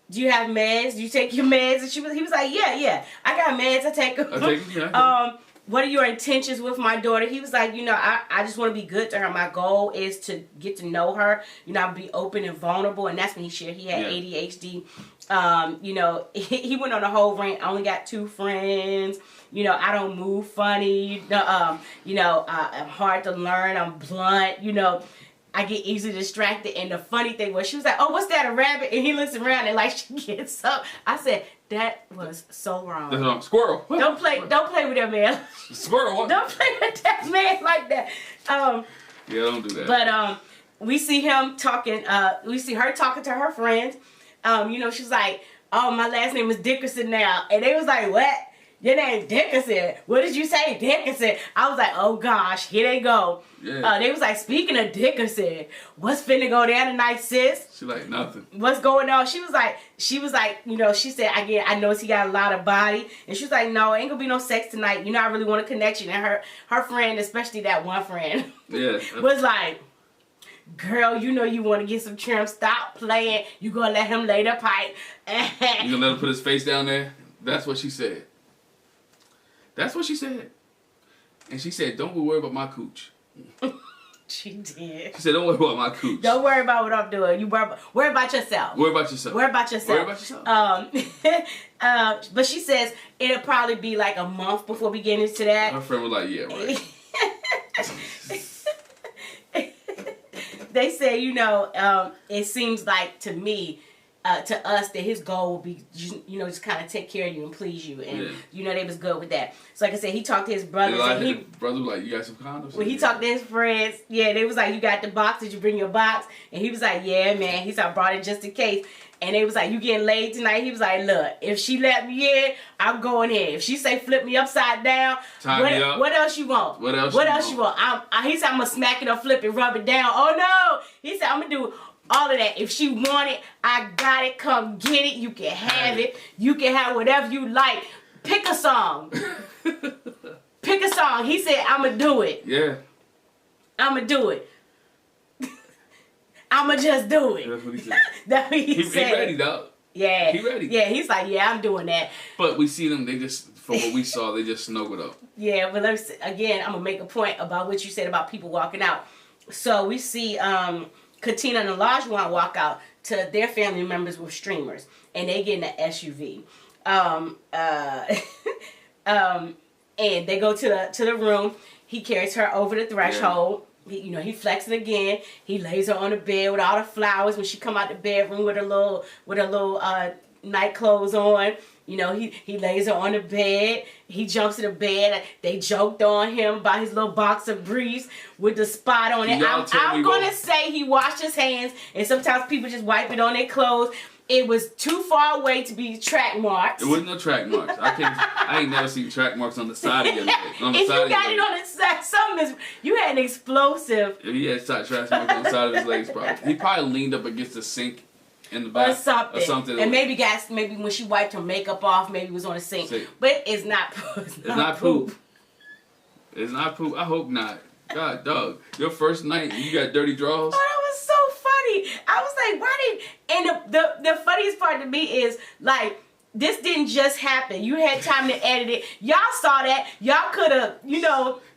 do you have meds? Do you take your meds? And he was like, yeah, I got meds. I take them. Yeah. What are your intentions with my daughter? He was like, you know, I just want to be good to her. My goal is to get to know her. You know, be open and vulnerable. And that's when he shared he had ADHD. You know, he went on a whole rant. I only got 2 friends. You know, I don't move funny. You know, I'm hard to learn. I'm blunt. You know, I get easily distracted. And the funny thing was, she was like, oh, what's that, a rabbit? And he looks around and like she gets up. I said, that was so wrong. That's wrong. Squirrel. Don't play with that man. Squirrel. What? Don't play with that man like that. Yeah, don't do that. But we see him talking. We see her talking to her friends. You know, she's like, "Oh, my last name is Dickerson now," and they was like, "What? Your name Dickerson? What did you say, Dickerson?" I was like, "Oh gosh, here they go." Yeah. They was like, "Speaking of Dickerson, what's finna go down tonight, sis?" She like nothing. What's going on? She was like, you know, she said, I noticed he got a lot of body, and she was like, no, ain't gonna be no sex tonight. You know, I really want a connection. And her friend, especially that one friend, was like, girl, you know you want to get some trim. Stop playing. You gonna let him lay the pipe. You gonna let him put his face down there? That's what she said. That's what she said. And she said, don't worry about my cooch. She did. She said, don't worry about my cooch. Don't worry about what I'm doing. You worry about yourself. Worry about yourself. Worry about yourself. Worry about yourself. But she says it'll probably be like a month before we get into that. Her friend was like, yeah, right. They say, you know, it seems like to me, to us, that his goal would be, you know, just kind of take care of you and please you, and you know, they was good with that. So like I said, he talked to his brothers, and his brother was like, you got some condoms? When he talked to his friends, they was like, you got the box? Did you bring your box? And he was like, yeah, man. He said, I brought it just in case. And they was like, you getting laid tonight? He was like, look, if she let me in, I'm going in. If she say flip me upside down, what else you want? What else you want? He said, I'm going to smack it or flip it, rub it down. Oh, no. He said, I'm going to do all of that. If she want it, I got it. Come get it. You can have it. You can have whatever you like. Pick a song. Pick a song. He said, I'm going to do it. Yeah. I'm going to do it. I'ma just do it. That's what he said. That's what he said. He ready, dog. Yeah. He ready. Yeah, he's like, yeah, I'm doing that. But we see them, they just, from what we saw, they just snuggled up. Yeah, but again, I'm going to make a point about what you said about people walking out. So we see Katina and Olajuwon walk out to their family members with streamers. And they get in an SUV. And they go to the room. He carries her over the threshold. Yeah. He flexing again. He lays her on the bed with all the flowers when she come out the bedroom with her little night clothes on. He lays her on the bed. He jumps in the bed. They joked on him about his little boxer briefs with the spot on it. I'm going to say he washed his hands, and sometimes people just wipe it on their clothes. It was too far away to be track marks. It wasn't no track marks. I ain't never seen track marks on the side of your leg. If you got it on the side, you had an explosive. If he had track marks on the side of his legs, probably. He probably leaned up against the sink in the back. Or something. And maybe when she wiped her makeup off, maybe it was on the sink. But it's not poop. It's not poop. It's not poop. I hope not. God, dog. Your first night, you got dirty drawers? Oh, that was so funny. I was like, why did... And the funniest part to me is, like, this didn't just happen. You had time to edit it. Y'all saw that. Y'all could have,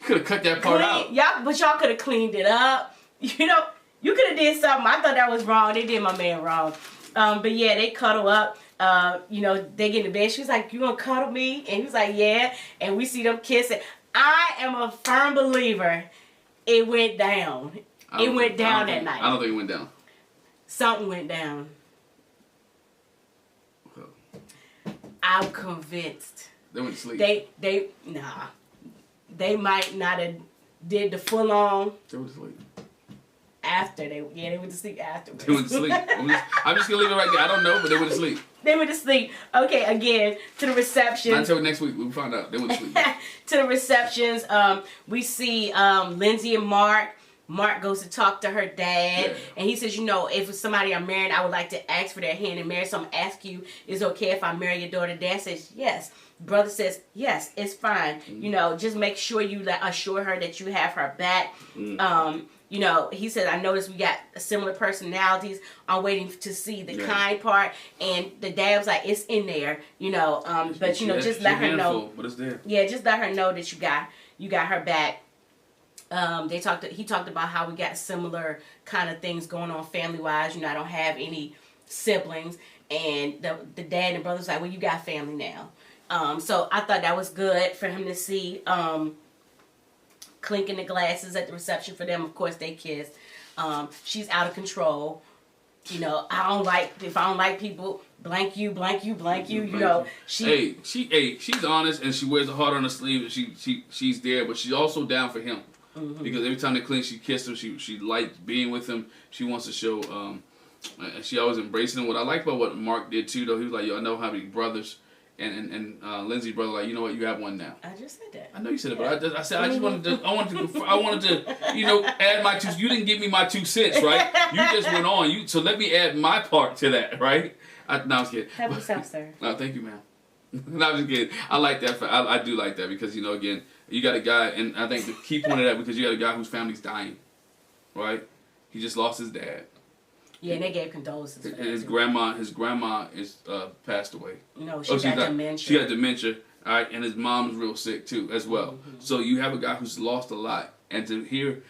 could have cut that part out. But y'all could have cleaned it up. You could have did something. I thought that was wrong. They did my man wrong. But yeah, they cuddle up. They get in the bed. She was like, you gonna cuddle me? And he was like, yeah. And we see them kissing. I am a firm believer it went down. It went down that night. I don't think it went down. Something went down. I'm convinced. They went to sleep. They might not have did the full on. They went to sleep. They went to sleep afterwards. They went to sleep. I'm just gonna leave it right there. I don't know, but they went to sleep. They went to sleep. Okay, again, to the receptions. Not until next week we'll find out. They went to sleep. To the receptions, we see Lindsey and Mark. Mark goes to talk to her dad, and he says, if somebody I'm marrying, I would like to ask for their hand in marriage. So I'm asking you, is it okay if I marry your daughter? Dad says, yes. Brother says, yes, it's fine. Just make sure you assure her that you have her back. He said, I noticed we got similar personalities. I'm waiting to see the kind part. And the dad was like, it's in there, but just let her know. But it's there. Yeah, just let her know that you got her back. He talked about how we got similar kind of things going on family wise. I don't have any siblings, and the dad and brother was like, well, you got family now. So I thought that was good for him to see. Clinking the glasses at the reception for them. Of course, they kissed. She's out of control. If I don't like people, blank you. She's honest, and she wears a heart on her sleeve, and she's there, but she's also down for him. Because every time they clean, she kissed him. She liked being with him. She wants to show. She always embracing him. What I like about what Mark did too, though, he was like, "Yo, I know how many brothers." And Lindsey's brother, like, you know what, you have one now. I just said that. I know you said it, but I wanted to, add my 2. You didn't give me my 2 cents, right? You just went on. So let me add my part to that, right? No, I was kidding. Help yourself, sir. No, thank you, ma'am. No, I'm just kidding. I like that. I do like that because, again, you got a guy, and I think the key point of that, because you got a guy whose family's dying, right? He just lost his dad. Yeah, and they gave condolences. And his grandma is passed away. No, she got dementia. She got dementia, all right, and his mom's real sick too, as well. So you have a guy who's lost a lot, and to hear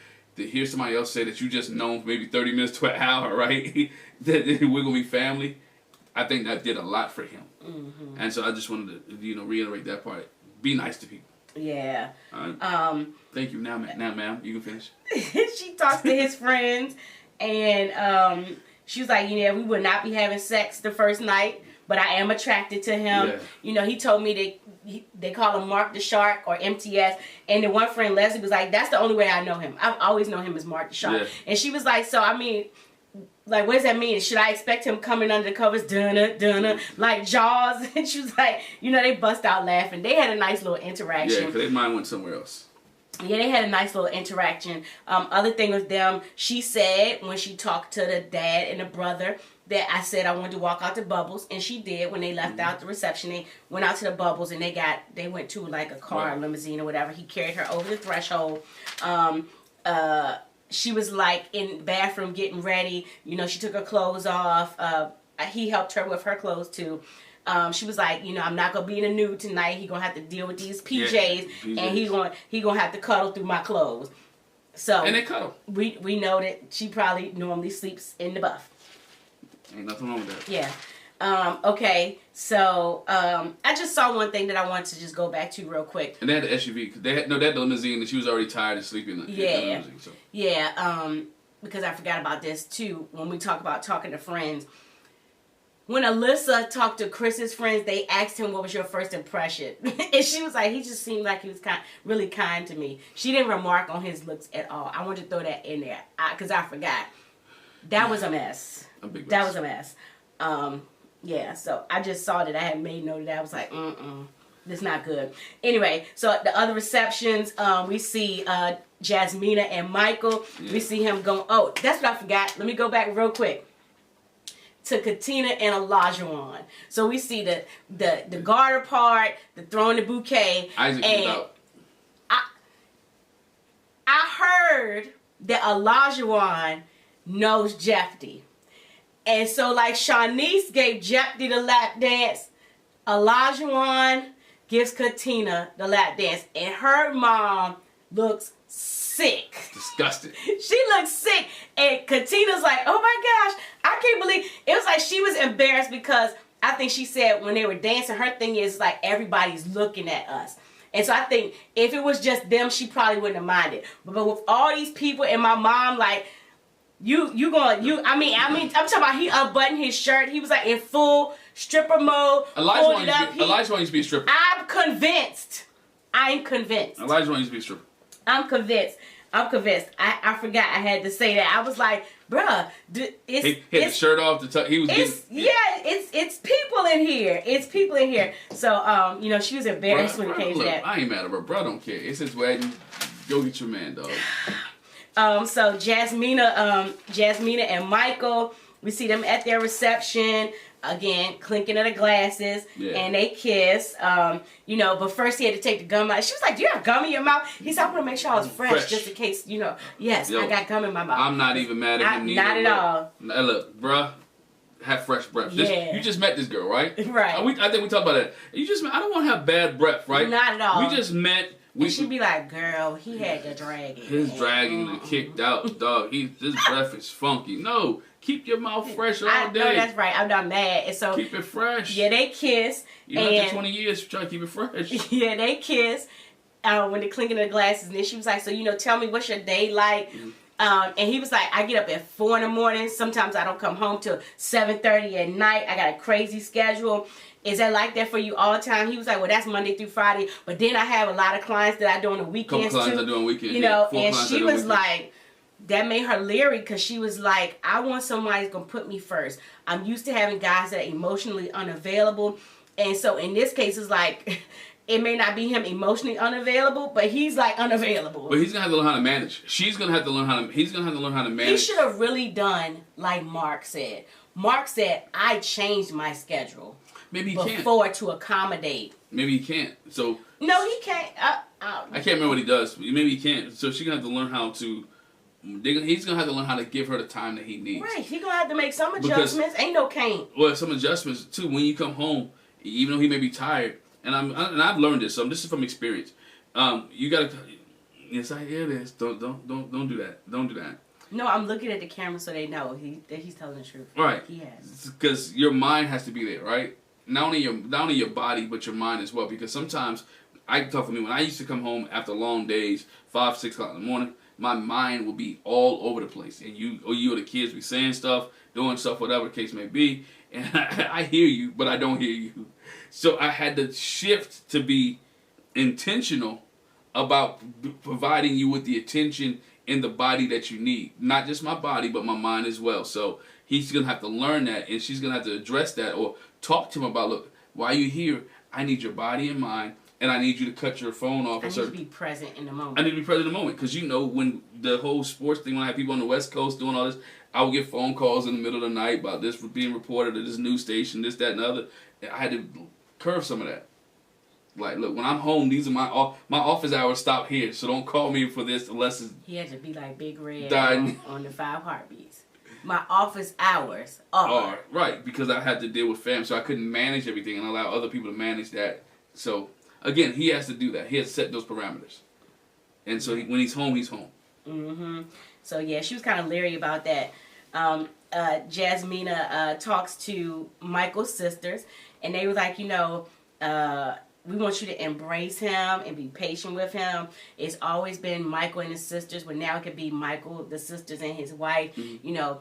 somebody else say that you just know maybe 30 minutes to an hour, right, that we're gonna be family, I think that did a lot for him. And so I just wanted to reiterate that part. Be nice to people. Yeah. All right. Thank you. Now, ma'am, you can finish. She talks to his friends. And she was like, we would not be having sex the first night, but I am attracted to him. Yeah. He told me they call him Mark the Shark or MTS. And the one friend, Leslie, was like, that's the only way I know him. I've always known him as Mark the Shark. Yeah. And she was like, what does that mean? Should I expect him coming under the covers, dunna, like Jaws? And she was like, they bust out laughing. They had a nice little interaction. Yeah, because their mind went somewhere else. Yeah, they had a nice little interaction. Other thing with them, she said when she talked to the dad and the brother that I said I wanted to walk out to Bubbles, and she did. When they left out the reception, they went out to the Bubbles, and they went to like a car, limousine or whatever. He carried her over the threshold. She was like in the bathroom getting ready. She took her clothes off. he helped her with her clothes too. She was like, I'm not gonna be in the nude tonight. He gonna have to deal with these PJs, and he gonna have to cuddle through my clothes. So and they cuddle. We know that she probably normally sleeps in the buff. Ain't nothing wrong with that. Yeah. Okay. So I just saw one thing that I wanted to just go back to real quick. And they had the SUV. They had the limousine, and she was already tired of sleeping in the limousine. So. Yeah. Because I forgot about this too when we talk about talking to friends. When Alyssa talked to Chris's friends, they asked him, what was your first impression? And she was like, he just seemed like he was really kind to me. She didn't remark on his looks at all. I wanted to throw that in there because I forgot. That was a mess. A big mess. That was a mess. Yeah, so I just saw that I had made note of that. I was like, this is not good. Anyway, so at the other receptions, we see Jasmina and Michael. Yeah. We see him going, oh, that's what I forgot. Let me go back real quick to Katina and Olajuwon. So we see the garter part, the throwing the bouquet. Isaac and out. I heard that Olajuwon knows Jeffy. And so like Shanice gave Jeffy the lap dance, Olajuwon gives Katina the lap dance. And her mom looks sick. Disgusted. She looks sick. And Katina's like, oh my gosh, I can't believe. It was like she was embarrassed because I think she said when they were dancing, her thing is like everybody's looking at us. And so I think if it was just them, she probably wouldn't have minded. But with all these people and my mom, like, I mean, I'm talking about he unbuttoned his shirt. He was like in full stripper mode. Elijah used to be a stripper. I'm convinced. Elijah used to be a stripper. I'm convinced. I forgot I had to say that. I was like, bruh, he had the shirt off. He was it's people in here. It's people in here. So, she was embarrassed when it came to that. I ain't mad at her. Bro, don't care. It's his wedding. Go get your man, dog. So Jasmina and Michael, we see them at their reception. Again, clinking of the glasses, and they kiss. But first he had to take the gum out. She was like, "Do you have gum in your mouth?" He said, "I want to make sure I was fresh, just in case." Yes, I got gum in my mouth. I'm not even mad at him. Not at all. Now, look, bruh, have fresh breath. You just met this girl, right? Right. I think we talked about that. I don't want to have bad breath, right? Not at all. We just met. She'd be like, "Girl, he had the dragging." His dragging and kicked out, dog. His breath is funky. No. Keep your mouth fresh all day. No, that's right. I'm not mad. And so keep it fresh. Yeah, they kiss. You after 20 years, try to keep it fresh. Yeah, they kiss. When they're clinking their glasses, and then she was like, "So tell me what's your day like?" Mm-hmm. And he was like, "I get up at 4 a.m. Sometimes I don't come home till 7:30 at night. I got a crazy schedule. Is that like that for you all the time?" He was like, "Well, that's Monday through Friday, but then I have a lot of clients that I do on the weekends too." Couple clients I do on weekends. And she was like. That made her leery because she was like, I want somebody who's going to put me first. I'm used to having guys that are emotionally unavailable. And so in this case, it's like, it may not be him emotionally unavailable, but he's like unavailable. But he's going to have to learn how to manage. He's going to have to learn how to manage. He should have really done like Mark said. Mark said, I changed my schedule. Maybe he before can't. To accommodate. Maybe he can't. So no, he can't. I can't remember what he does. Maybe he can't. So she's going to have to learn how to... He's going to have to learn how to give her the time that he needs. Right. He's going to have to make some adjustments. Ain't no can't. Well, some adjustments, too. When you come home, even though he may be tired, and I've learned this, so this is from experience. You got to... Yes, I hear this. Don't do that. Don't do that. No, I'm looking at the camera so they know that he's telling the truth. Right. He has. Because your mind has to be there, right? Not only your body, but your mind as well. Because sometimes, I can talk for me, when I used to come home after long days, 5, 6 o'clock in the morning, my mind will be all over the place. And you or the kids be saying stuff, doing stuff, whatever the case may be. And I hear you, but I don't hear you. So I had to shift to be intentional about providing you with the attention in the body that you need. Not just my body, but my mind as well. So he's going to have to learn that, and she's going to have to address that or talk to him about, look, while you're here, I need your body and mind. And I need you to cut your phone off. I need to be present in the moment. I need to be present in the moment. Because when the whole sports thing, when I have people on the West Coast doing all this, I would get phone calls in the middle of the night about this being reported at this news station, this, that, and the other. And I had to curve some of that. Like, look, when I'm home, these are my office hours stop here. So don't call me for this unless it's... He had to be like Big Red on the 5 Heartbeats. my office hours are. Right, because I had to deal with family, so I couldn't manage everything and allow other people to manage that. So, again, he has to do that. He has to set those parameters. And so when he's home, he's home. Mm-hmm. So, yeah, she was kind of leery about that. Jasmina talks to Michael's sisters, and they were like, you know, we want you to embrace him and be patient with him. It's always been Michael and his sisters, but now it could be Michael, the sisters, and his wife. Mm-hmm. You know,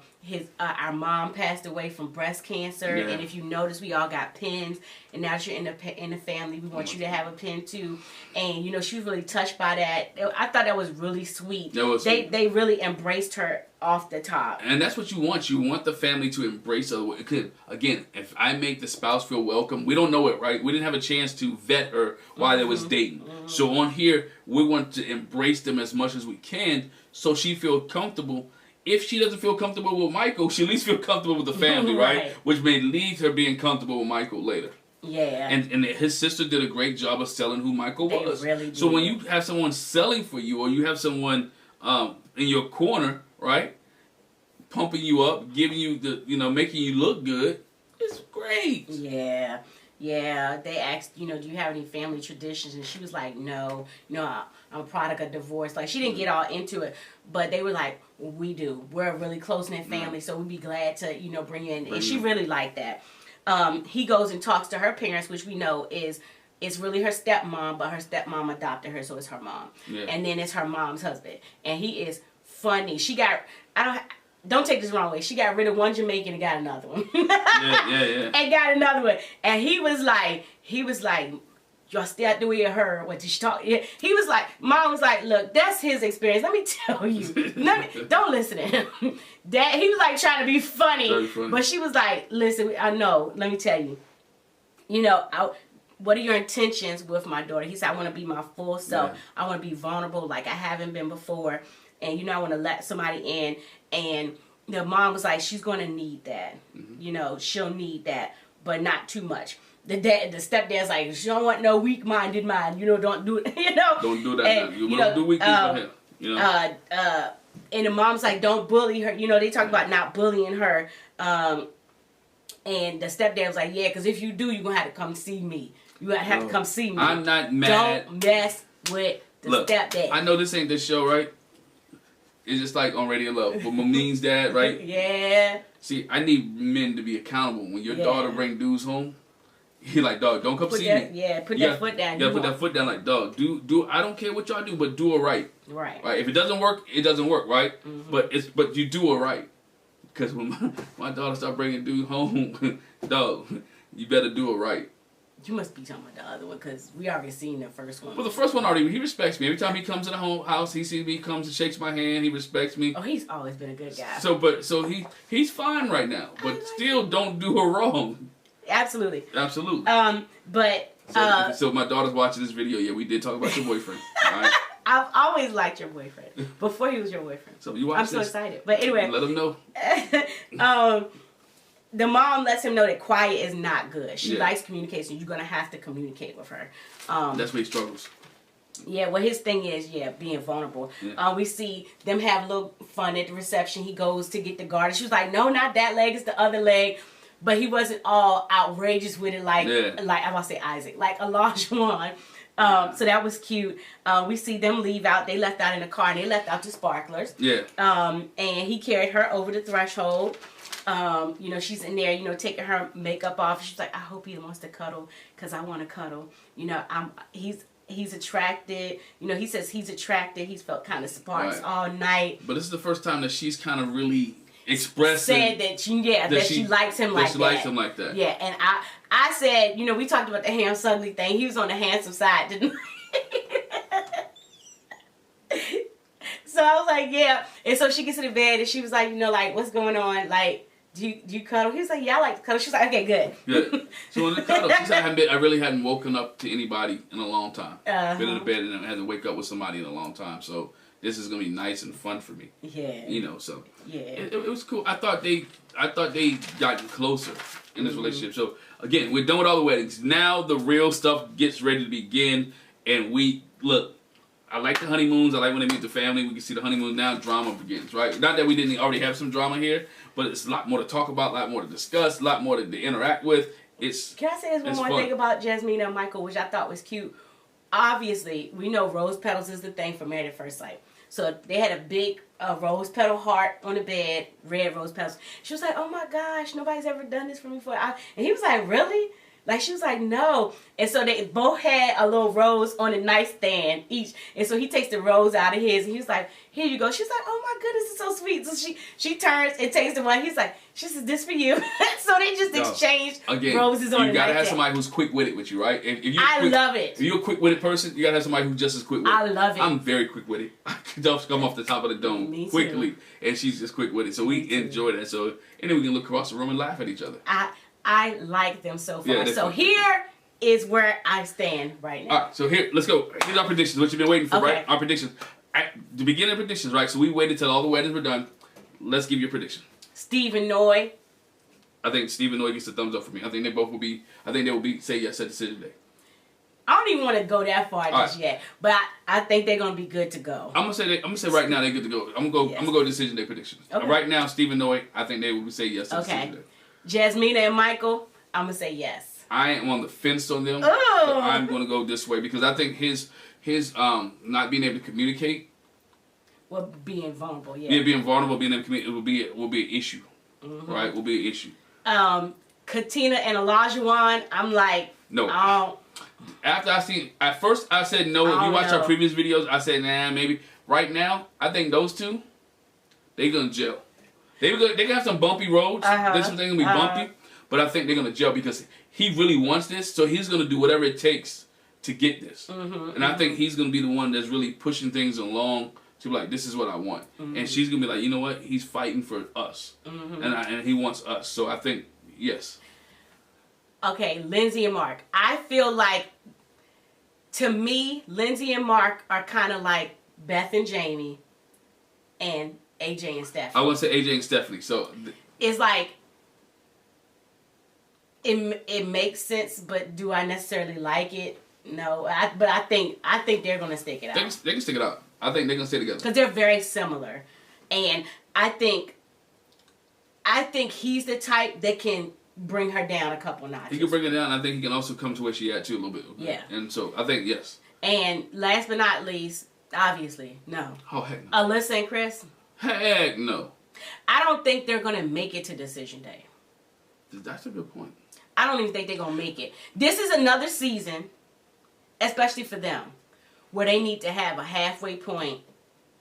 our mom passed away from breast cancer, and if you notice, we all got pins. And now that you're in the family, we want you to have a pin too. And you know, she was really touched by that. I thought that was really sweet. They really embraced her off the top. And that's what you want. You want the family to embrace her. Again, if I make the spouse feel welcome, we don't know it, right? We didn't have a chance to vet her while they was dating. Mm-hmm. So on here, we want to embrace them as much as we can so she feel comfortable. If she doesn't feel comfortable with Michael, she at least feel comfortable with the family, right? Which may lead her being comfortable with Michael later. Yeah. And his sister did a great job of selling who Michael was. They really did. So when you have someone selling for you, or you have someone in your corner, right, pumping you up, giving you making you look good, it's great. Yeah. Yeah, they asked, you know, do you have any family traditions? And she was like, no, I'm a product of divorce. Like, she didn't get all into it, but they were like, we do. We're a really close-knit family, so we'd be glad to, you know, bring you in. And she really liked that. He goes and talks to her parents, which we know is really her stepmom, but her stepmom adopted her, so it's her mom. Yeah. And then it's her mom's husband. And he is funny. Don't take this the wrong way. She got rid of one Jamaican and got another one. yeah. And got another one. And he was like, y'all stay out the way of her. What did she talk? He was like, mom was like, look, that's his experience. Let me tell you. Don't listen to him. Dad, he was like trying to be funny. But she was like, listen, I know. Let me tell you. You know, what are your intentions with my daughter? He said, I want to be my full self. Yeah. I want to be vulnerable like I haven't been before. And, you know, I want to let somebody in. And the mom was like, she's going to need that. Mm-hmm. You know, she'll need that, but not too much. The stepdad's like, she don't want no weak-minded mind. You know, don't do it. You know? Don't do that. And, you don't do weak for him. You know? And the mom's like, don't bully her. You know, they talk about not bullying her. And the stepdad was like, yeah, because if you do, you're going to have to come see me. You're going to have to come see me. I'm not mad. Don't mess with the stepdad. I know this ain't this show, right? It's just like on Radio Love. But Mameen's dad, right? Yeah. See, I need men to be accountable. When your daughter bring dudes home, he like, dog, don't come see me. Yeah, put that foot down. Yeah, put that foot down like, dog, do I don't care what y'all do, but do it right. Right. If it doesn't work, it doesn't work, right? Mm-hmm. But you do it right. Because when my daughter start bringing dudes home, dog, you better do it right. You must be talking about the other one, because we already seen the first one. Well, the first one already, he respects me. Every time he comes to the house, he sees me, comes and shakes my hand, he respects me. Oh, he's always been a good guy. So he's fine right now, but still don't do her wrong. Absolutely. But so my daughter's watching this video. Yeah, we did talk about your boyfriend. All right? I've always liked your boyfriend before he was your boyfriend. So you watch I'm so excited. But anyway, let him know. The mom lets him know that quiet is not good. She likes communication. You're going to have to communicate with her. That's where he struggles. Yeah, well, his thing is, being vulnerable. Yeah. We see them have a little fun at the reception. He goes to get the garter. She was like, no, not that leg. It's the other leg. But he wasn't all outrageous with it like I'm about to say Isaac, like Elijah. So that was cute. We see them leave out. They left out in the car, and they left out the sparklers. Yeah. And he carried her over the threshold. You know, she's in there, you know, taking her makeup off. She's like, I hope he wants to cuddle, because I want to cuddle. You know, he's attracted. You know, he says he's attracted. He's felt kind of sparks all night. But this is the first time that she's kind of really expressing. Said that she likes him like that. She likes him like that. Yeah, and I said, you know, we talked about the handsome ugly thing. He was on the handsome side, didn't we? So I was like, yeah. And so she gets to the bed, and she was like, you know, like, what's going on? Like, do you cuddle? He was like, yeah, I like to cuddle. She's like, okay, good. Good. So in the cuddle, she said, I really hadn't woken up to anybody in a long time. Been in the bed and I had to wake up with somebody in a long time. So this is gonna be nice and fun for me. Yeah. You know, so it was cool. I thought they got closer in this relationship. So again, we're done with all the weddings. Now the real stuff gets ready to begin, and we look. I like the honeymoons. I like when they meet the family. We can see the honeymoon now. Drama begins, right? Not that we didn't already have some drama here, but it's a lot more to talk about, a lot more to discuss, a lot more to interact with. Can I say this one more thing about Jasmine and Michael, which I thought was cute? Obviously, we know rose petals is the thing for Married at First Sight. So they had a big rose petal heart on the bed, red rose petals. She was like, oh my gosh, nobody's ever done this for me before. And he was like, really? Like, she was like, no. And so they both had a little rose on the nightstand each. And so he takes the rose out of his, and he was like, here you go. She's like, oh my goodness, it's so sweet. So she turns and takes the one. He's like, she says, this for you. So they just exchanged roses on the nightstand. You got to have somebody who's quick-witted with you, right? I love it. If you're a quick-witted person, you got to have somebody who's just as quick-witted. I love it. I'm very quick-witted. I can just come off the top of the dome quickly. And she's just quick-witted. So we enjoy that. So, and then we can look across the room and laugh at each other. I like them so far. Yeah, so here is where I stand right now. All right, so here, let's go. Here's our predictions, what you've been waiting for, right? Our predictions. At the beginning of predictions, right? So we waited till all the weddings were done. Let's give you a prediction. Steve and Noy. I think Steve and Noy gets a thumbs up for me. I think they both will be, say yes at decision day. I don't even want to go that far just yet, but I think they're gonna be good to go. I'm gonna say right now they're good to go. I'm gonna go decision day predictions. Okay. Right now, Steve and Noy, I think they will say yes at decision day. Jasmine and Michael, I'm gonna say yes. I am on the fence on them. Oh. I'm gonna go this way because I think his not being able to communicate. Well, being vulnerable, yeah. Yeah, being vulnerable, being able to communicate will be an issue, right? Will be an issue. Katina and Olajuwon, I'm like, no. After at first I said no. If you watch our previous videos, I said nah, maybe. Right now, I think those two, they're gonna gel. They're gonna have some bumpy roads. There's some things gonna be bumpy, but I think they're gonna gel because he really wants this, so he's gonna do whatever it takes to get this. And I think he's gonna be the one that's really pushing things along to be like, this is what I want. And she's gonna be like, you know what? He's fighting for us, and he wants us. So I think yes. Okay, Lindsey and Mark. I feel like, to me, Lindsey and Mark are kind of like Beth and Jamie, and AJ and Stephanie. I want to say AJ and Stephanie. So it's like it makes sense, but do I necessarily like it? No. But I think they're gonna stick it out. They can stick it out. I think they're gonna stay together because they're very similar, and I think he's the type that can bring her down a couple notches. He can bring her down. I think he can also come to where she at too a little bit. Okay? Yeah. And so I think yes. And last but not least, obviously, no. Oh heck no. Alyssa and Chris. Heck no. I don't think they're gonna make it to decision day. That's a good point. I don't even think they're gonna make it. This is another season, especially for them, where they need to have a halfway point.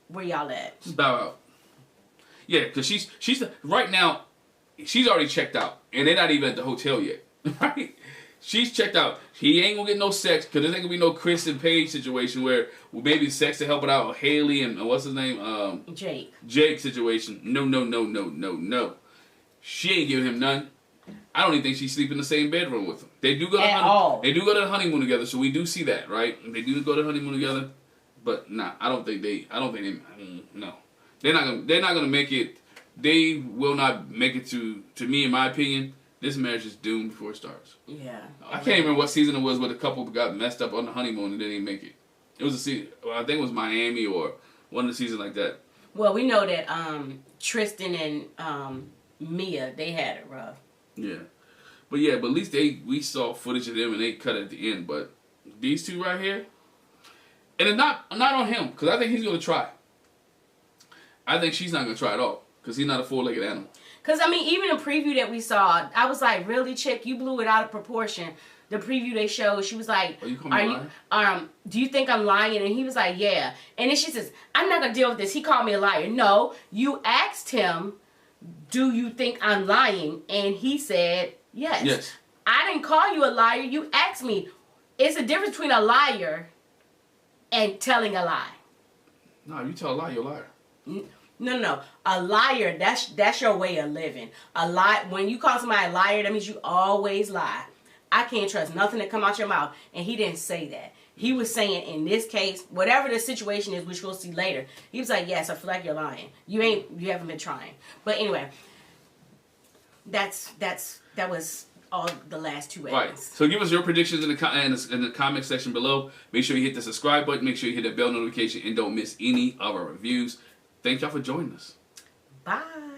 Where y'all at? Just bow out. Yeah, because she's right now. She's already checked out, and they're not even at the hotel yet. Right? She's checked out. He ain't gonna get no sex because there ain't gonna be no Chris and Paige situation where maybe sex to help it out. Haley and what's his name? Jake situation. No. She ain't giving him none. I don't even think she's sleeping in the same bedroom with him. They do go to They do go to the honeymoon together, so we do see that, right? They do go to the honeymoon together, but nah, I don't think they. No, they're not gonna make it. They will not make it to me, in my opinion. This marriage is doomed before it starts. Yeah. I can't remember what season it was where the couple got messed up on the honeymoon and they didn't make it. It was a season, I think it was Miami or one of the seasons like that. Well, we know that Tristan and Mia, they had it rough. Yeah. But at least we saw footage of them and they cut it at the end. But these two right here, and it's not on him because I think he's going to try. I think she's not going to try at all. Because he's not a four-legged animal. Because, I mean, even the preview that we saw, I was like, really, chick? You blew it out of proportion. The preview they showed, she was like, do you think I'm lying? And he was like, yeah. And then she says, I'm not going to deal with this. He called me a liar. No, you asked him, do you think I'm lying? And he said, yes. Yes. I didn't call you a liar. You asked me. It's a difference between a liar and telling a lie. No, you tell a lie, you're a liar. No. A liar, that's your way of living. A lie, when you call somebody a liar, that means you always lie. I can't trust nothing that come out your mouth. And he didn't say that. He was saying in this case, whatever the situation is, which we'll see later, he was like, yes, I feel like you're lying. You haven't been trying. But anyway, that was all the last 2 Right. weddings. So give us your predictions in the comment section below. Make sure you hit the subscribe button. Make sure you hit the bell notification and don't miss any of our reviews. Thank y'all for joining us. Bye.